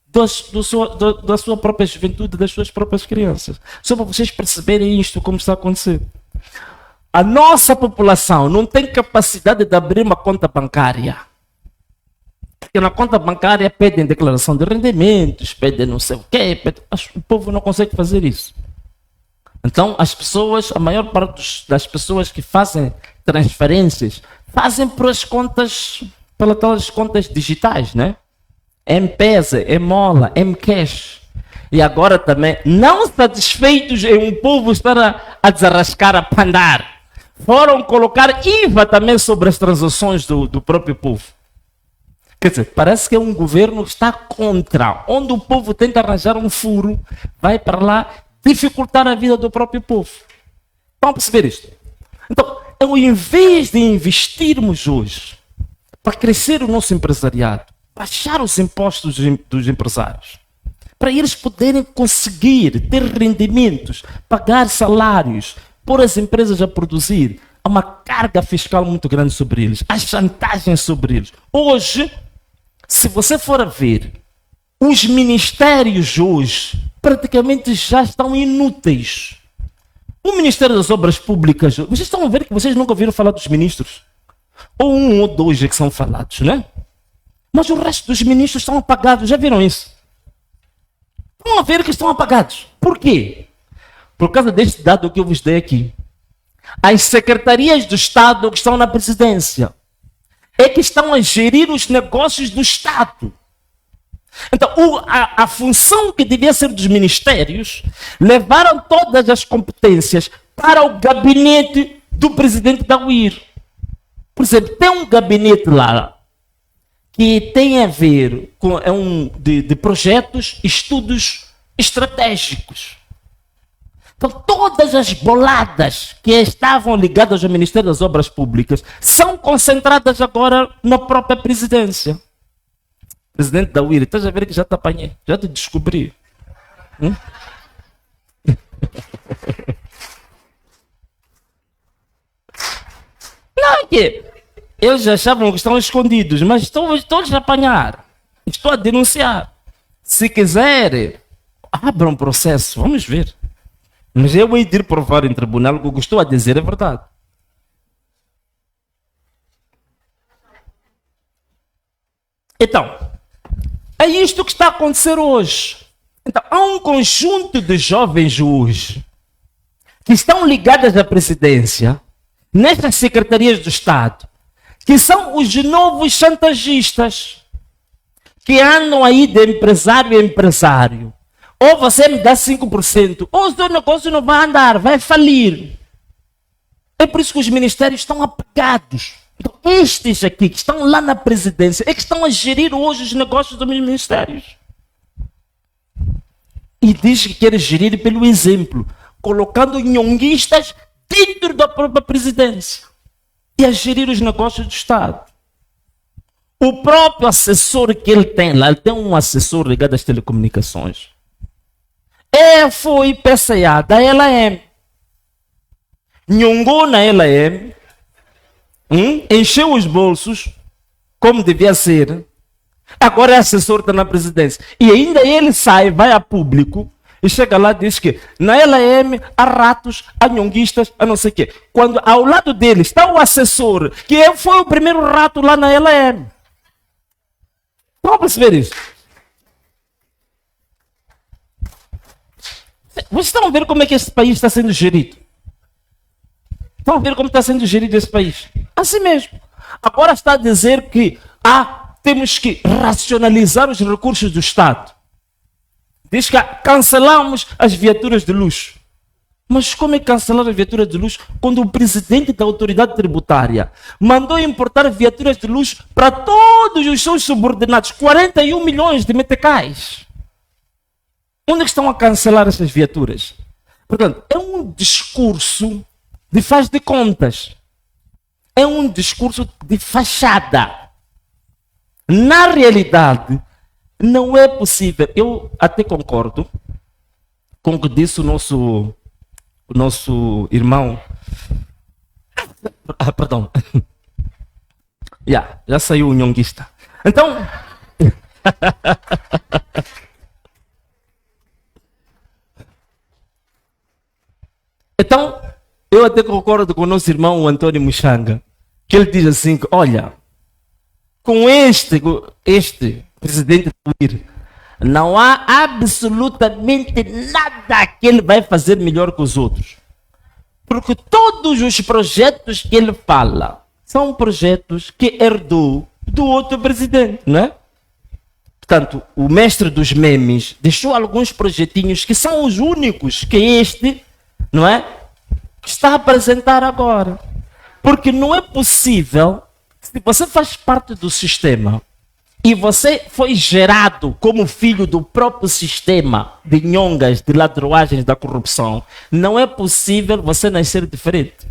da sua própria juventude, das suas próprias crianças. Só para vocês perceberem isto, como está acontecendo. A nossa população não tem capacidade de abrir uma conta bancária. Porque na conta bancária pedem declaração de rendimentos, pedem não sei o quê. O povo não consegue fazer isso. Então, as pessoas, a maior parte das pessoas que fazem transferências, fazem pelas contas digitais, né? M-Pesa, M-Mola, M-Cash. E agora também, não satisfeitos em um povo estar a desarrascar, a pandar, foram colocar IVA também sobre as transações do próprio povo. Quer dizer, parece que é um governo que está contra, onde o povo tenta arranjar um furo, vai para lá dificultar a vida do próprio povo. Vamos perceber isto? Então, ao invés de investirmos hoje para crescer o nosso empresariado, baixar os impostos dos empresários, para eles poderem conseguir ter rendimentos, pagar salários, pôr as empresas a produzir, há uma carga fiscal muito grande sobre eles, há chantagens sobre eles. Hoje, se você for a ver, os ministérios hoje praticamente já estão inúteis. O Ministério das Obras Públicas, vocês estão a ver que vocês nunca ouviram falar dos ministros? Ou um ou dois é que são falados, né? Mas o resto dos ministros estão apagados, já viram isso? Estão a ver que estão apagados. Por quê? Por causa deste dado que eu vos dei aqui. As secretarias do Estado que estão na presidência é que estão a gerir os negócios do Estado. Então, a função que devia ser dos ministérios, levaram todas as competências para o gabinete do presidente da UIR. Por exemplo, tem um gabinete lá que tem a ver com de projetos, estudos estratégicos. Então, todas as boladas que estavam ligadas ao Ministério das Obras Públicas são concentradas agora na própria presidência. Presidente da UIR, estás a ver que já te apanhei, já te descobri. Não, é que eles achavam que estão escondidos, mas estou a apanhar. Estou a denunciar. Se quiserem, abram um processo, vamos ver. Mas eu hei de ir provar em tribunal que o que estou a dizer é verdade. Então, é isto que está a acontecer hoje. Então, há um conjunto de jovens hoje que estão ligadas à presidência, nestas secretarias do Estado, que são os novos chantagistas, que andam aí de empresário a empresário. Ou você me dá 5%, ou o seu negócio não vai andar, vai falir. É por isso que os ministérios estão apagados. Então, estes aqui que estão lá na presidência é que estão a gerir hoje os negócios dos ministérios. E diz que quer gerir pelo exemplo, colocando nhonguistas dentro da própria presidência e a gerir os negócios do Estado. O próprio assessor que ele tem lá, ele tem um assessor ligado às telecomunicações. Foi PCA da LM. Nhongou na LM, encheu os bolsos, como devia ser. Agora é assessor, está na presidência. E ainda ele sai, vai a público e chega lá e diz que na LM há ratos, há nhonguistas, há não sei o quê. Quando ao lado dele está o assessor, que foi o primeiro rato lá na LM. Vamos perceber isso? Vocês estão a ver como é que esse país está sendo gerido? Estão a ver como está sendo gerido esse país? Assim mesmo. Agora está a dizer que temos que racionalizar os recursos do Estado. Diz que cancelamos as viaturas de luxo. Mas como é cancelar as viaturas de luxo quando o presidente da autoridade tributária mandou importar viaturas de luxo para todos os seus subordinados, 41 milhões de meticais? Onde estão a cancelar essas viaturas? Portanto, é um discurso de faz de contas. É um discurso de fachada. Na realidade, não é possível. Eu até concordo com o que disse o nosso irmão. Perdão. Já saiu o nhonguista. Então... Então, eu até concordo com o nosso irmão o Antônio Muxanga, que ele diz assim, que, olha, com este presidente do IR, não há absolutamente nada que ele vai fazer melhor que os outros. Porque todos os projetos que ele fala são projetos que herdou do outro presidente, não é? Portanto, o mestre dos memes deixou alguns projetinhos que são os únicos que este, não é, está a apresentar agora. Porque não é possível, se você faz parte do sistema e você foi gerado como filho do próprio sistema de nhongas, de ladroagens, da corrupção, não é possível você nascer diferente.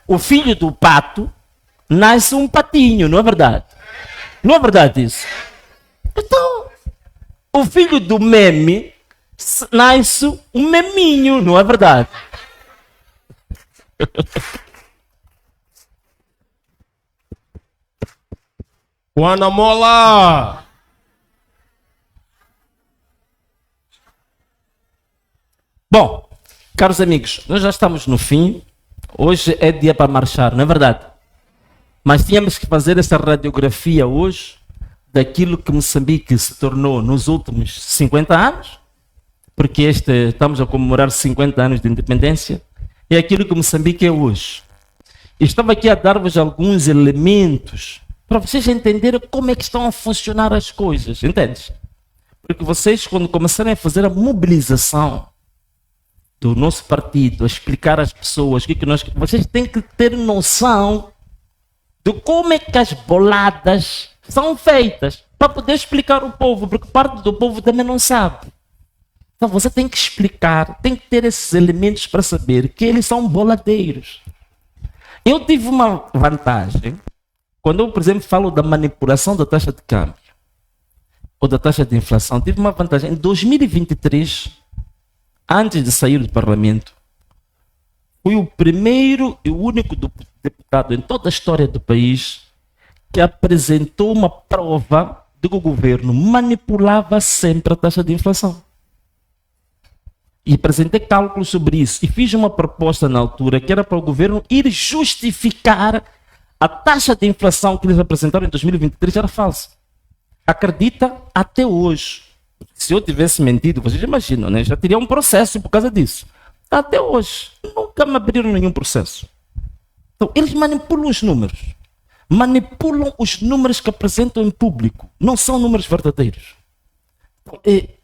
O filho do pato nasce um patinho, não é verdade? Não é verdade isso? Então, o filho do meme nasce um meminho, não é verdade? Guanamola! Bom, caros amigos, nós já estamos no fim. Hoje é dia para marchar, não é verdade? Mas tínhamos que fazer essa radiografia hoje daquilo que Moçambique se tornou nos últimos 50 anos, porque estamos a comemorar 50 anos de independência, e aquilo que Moçambique é hoje. E estava aqui a dar-vos alguns elementos para vocês entenderem como é que estão a funcionar as coisas, entendes? Porque vocês, quando começarem a fazer a mobilização do nosso partido, a explicar às pessoas o que nós... Vocês têm que ter noção de como é que as boladas são feitas, para poder explicar ao povo, porque parte do povo também não sabe. Então você tem que explicar, tem que ter esses elementos para saber que eles são boladeiros. Eu tive uma vantagem, quando eu, por exemplo, falo da manipulação da taxa de câmbio, ou da taxa de inflação, tive uma vantagem. Em 2023, antes de sair do Parlamento, fui o primeiro e o único deputado em toda a história do país que apresentou uma prova de que o governo manipulava sempre a taxa de inflação. E apresentei cálculos sobre isso. E fiz uma proposta na altura que era para o governo ir justificar a taxa de inflação que eles apresentaram em 2023 era falsa. Acredita até hoje. Se eu tivesse mentido, vocês imaginam, né? Já teria um processo por causa disso. Até hoje, nunca me abriram nenhum processo. Então, eles manipulam os números. Manipulam os números que apresentam em público. Não são números verdadeiros.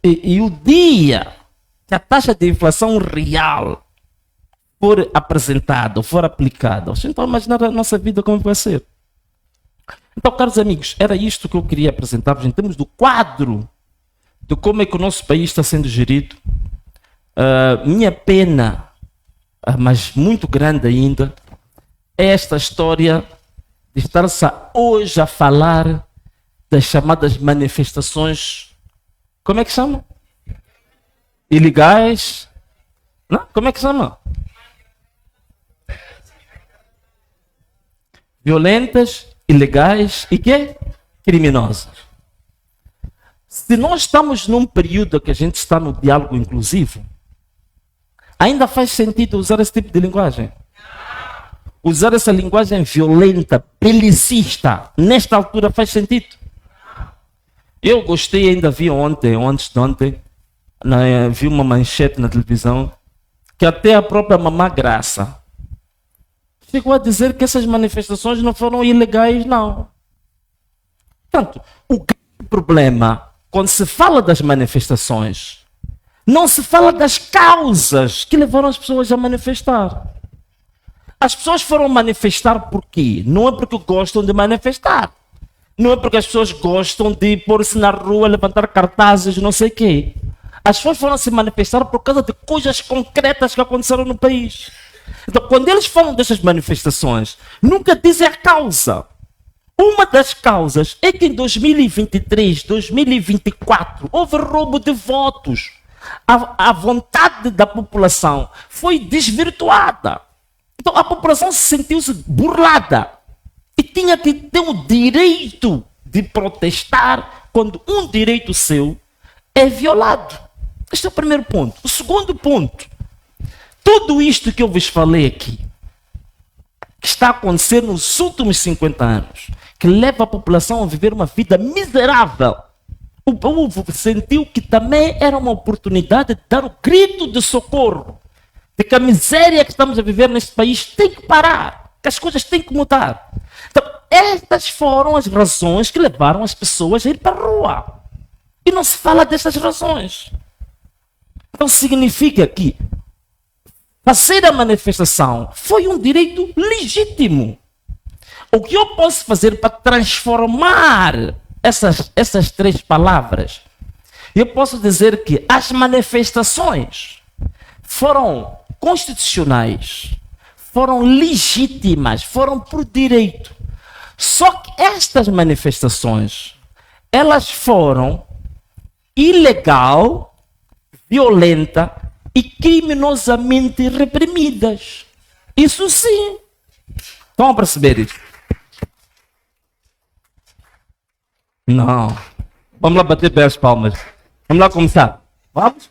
E o dia que a taxa de inflação real for apresentada, for aplicada, vocês estão a imaginar a nossa vida como vai ser. Então, caros amigos, era isto que eu queria apresentar-vos em termos do quadro de como é que o nosso país está sendo gerido. Minha pena, mas muito grande ainda, é esta história de estar-se hoje a falar das chamadas manifestações, como é que chama? Ilegais? Não? Como é que chama? Violentas, ilegais e quê? Criminosas. Se nós estamos num período que a gente está no diálogo inclusivo, ainda faz sentido usar esse tipo de linguagem? Usar essa linguagem violenta, belicista, nesta altura faz sentido? Eu gostei, ainda vi ontem, ou antes de ontem, vi uma manchete na televisão, que até a própria Mamã Graça chegou a dizer que essas manifestações não foram ilegais, não. Portanto, o grande problema, quando se fala das manifestações, não se fala das causas que levaram as pessoas a manifestar. As pessoas foram manifestar por quê? Não é porque gostam de manifestar. Não é porque as pessoas gostam de pôr-se na rua, levantar cartazes, não sei o quê. As pessoas foram se manifestar por causa de coisas concretas que aconteceram no país. Então, quando eles falam dessas manifestações, nunca dizem a causa. Uma das causas é que em 2023, 2024, houve roubo de votos. A vontade da população foi desvirtuada. Então, a população se sentiu-se burlada. E tinha que ter o direito de protestar quando um direito seu é violado. Este é o primeiro ponto. O segundo ponto. Tudo isto que eu vos falei aqui, que está acontecendo nos últimos 50 anos, que leva a população a viver uma vida miserável, o povo sentiu que também era uma oportunidade de dar o grito de socorro, de que a miséria que estamos a viver neste país tem que parar, que as coisas têm que mudar. Então, estas foram as razões que levaram as pessoas a ir para a rua. E não se fala dessas razões. Então significa que fazer a manifestação foi um direito legítimo. O que eu posso fazer para transformar essas três palavras, eu posso dizer que as manifestações foram constitucionais, foram legítimas, foram por direito. Só que estas manifestações, elas foram ilegal, violenta e criminosamente reprimidas. Isso sim. Estão a perceber isso? Não. Vamos lá bater bem as palmas. Vamos lá começar. Vamos?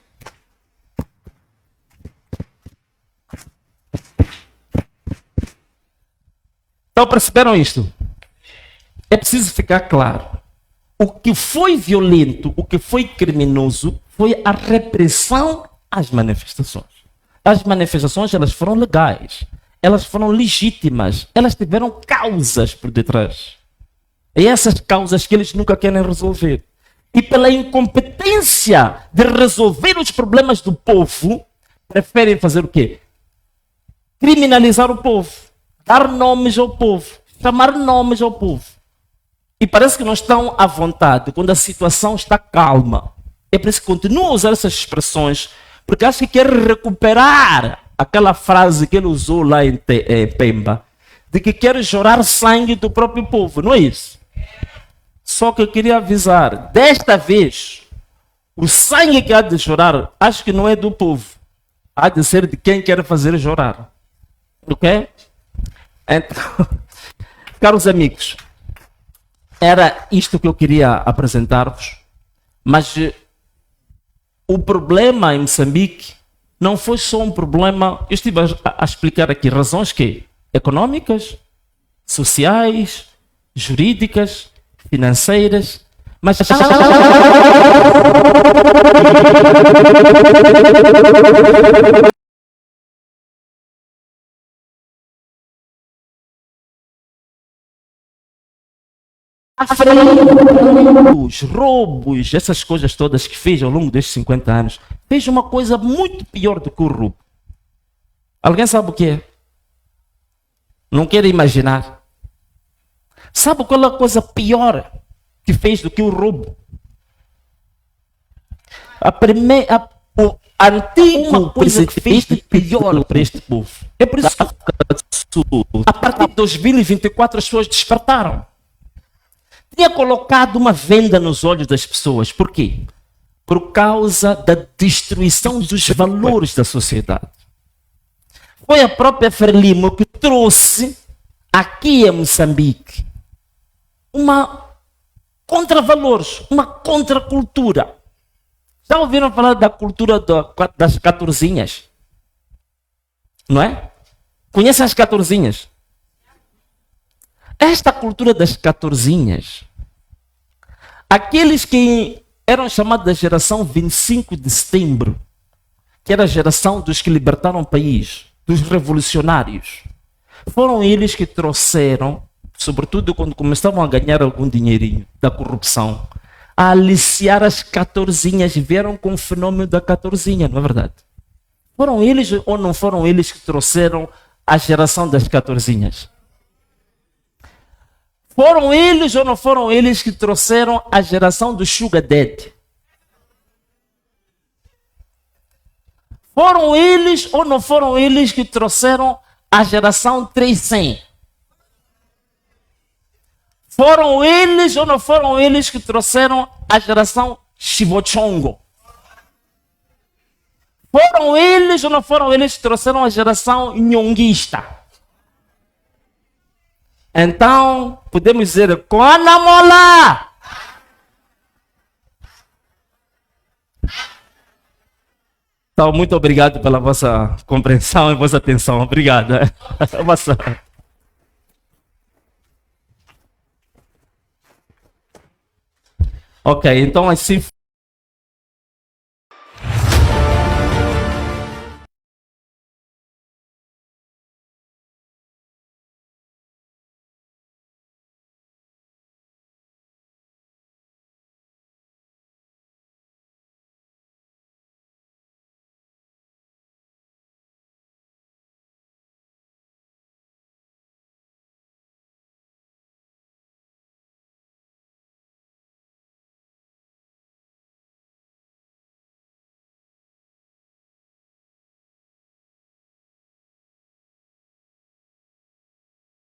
Então perceberam isto? É preciso ficar claro. O que foi violento, o que foi criminoso, foi a repressão às manifestações. As manifestações, elas foram legais, elas foram legítimas, elas tiveram causas por detrás. E essas causas que eles nunca querem resolver. E pela incompetência de resolver os problemas do povo, preferem fazer o quê? Criminalizar o povo, dar nomes ao povo, chamar nomes ao povo. E parece que não estão à vontade quando a situação está calma. É por isso que continuam a usar essas expressões, porque acho que quer recuperar aquela frase que ele usou lá em Pemba, de que quer chorar sangue do próprio povo, não é isso? Só que eu queria avisar, desta vez, o sangue que há de chorar, acho que não é do povo, há de ser de quem quer fazer chorar. Ok? Então, caros amigos, era isto que eu queria apresentar-vos, mas o problema em Moçambique não foi só um problema, eu estive a explicar aqui razões que econômicas, sociais, jurídicas, financeiras, mas os roubos, essas coisas todas que fez ao longo destes 50 anos, fez uma coisa muito pior do que o roubo. Alguém sabe o que é? Não quero imaginar. Sabe qual é a coisa pior que fez do que o roubo? O antigo presidente fez de pior para este povo. É por isso que a partir de 2024 as pessoas despertaram. Tinha colocado uma venda nos olhos das pessoas. Por quê? Por causa da destruição dos valores da sociedade. Foi a própria Frelimo que trouxe aqui em Moçambique uma contra-valores, uma contra-cultura. Já ouviram falar da cultura das catorzinhas? Não é? Conhecem as catorzinhas? Esta cultura das catorzinhas, aqueles que eram chamados da geração 25 de setembro, que era a geração dos que libertaram o país, dos revolucionários, foram eles que trouxeram, sobretudo quando começavam a ganhar algum dinheirinho da corrupção, a aliciar as catorzinhas, vieram com o fenômeno da catorzinha, não é verdade? Foram eles ou não foram eles que trouxeram a geração das catorzinhas? Foram eles ou não foram eles que trouxeram a geração do Sugar Daddy? Foram eles ou não foram eles que trouxeram a geração 300? Foram eles ou não foram eles que trouxeram a geração Chivochongo? Foram eles ou não foram eles que trouxeram a geração nhonguista? Então, podemos dizer, Kona Mola! Então, muito obrigado pela vossa compreensão e vossa atenção. Obrigado. Ok, então assim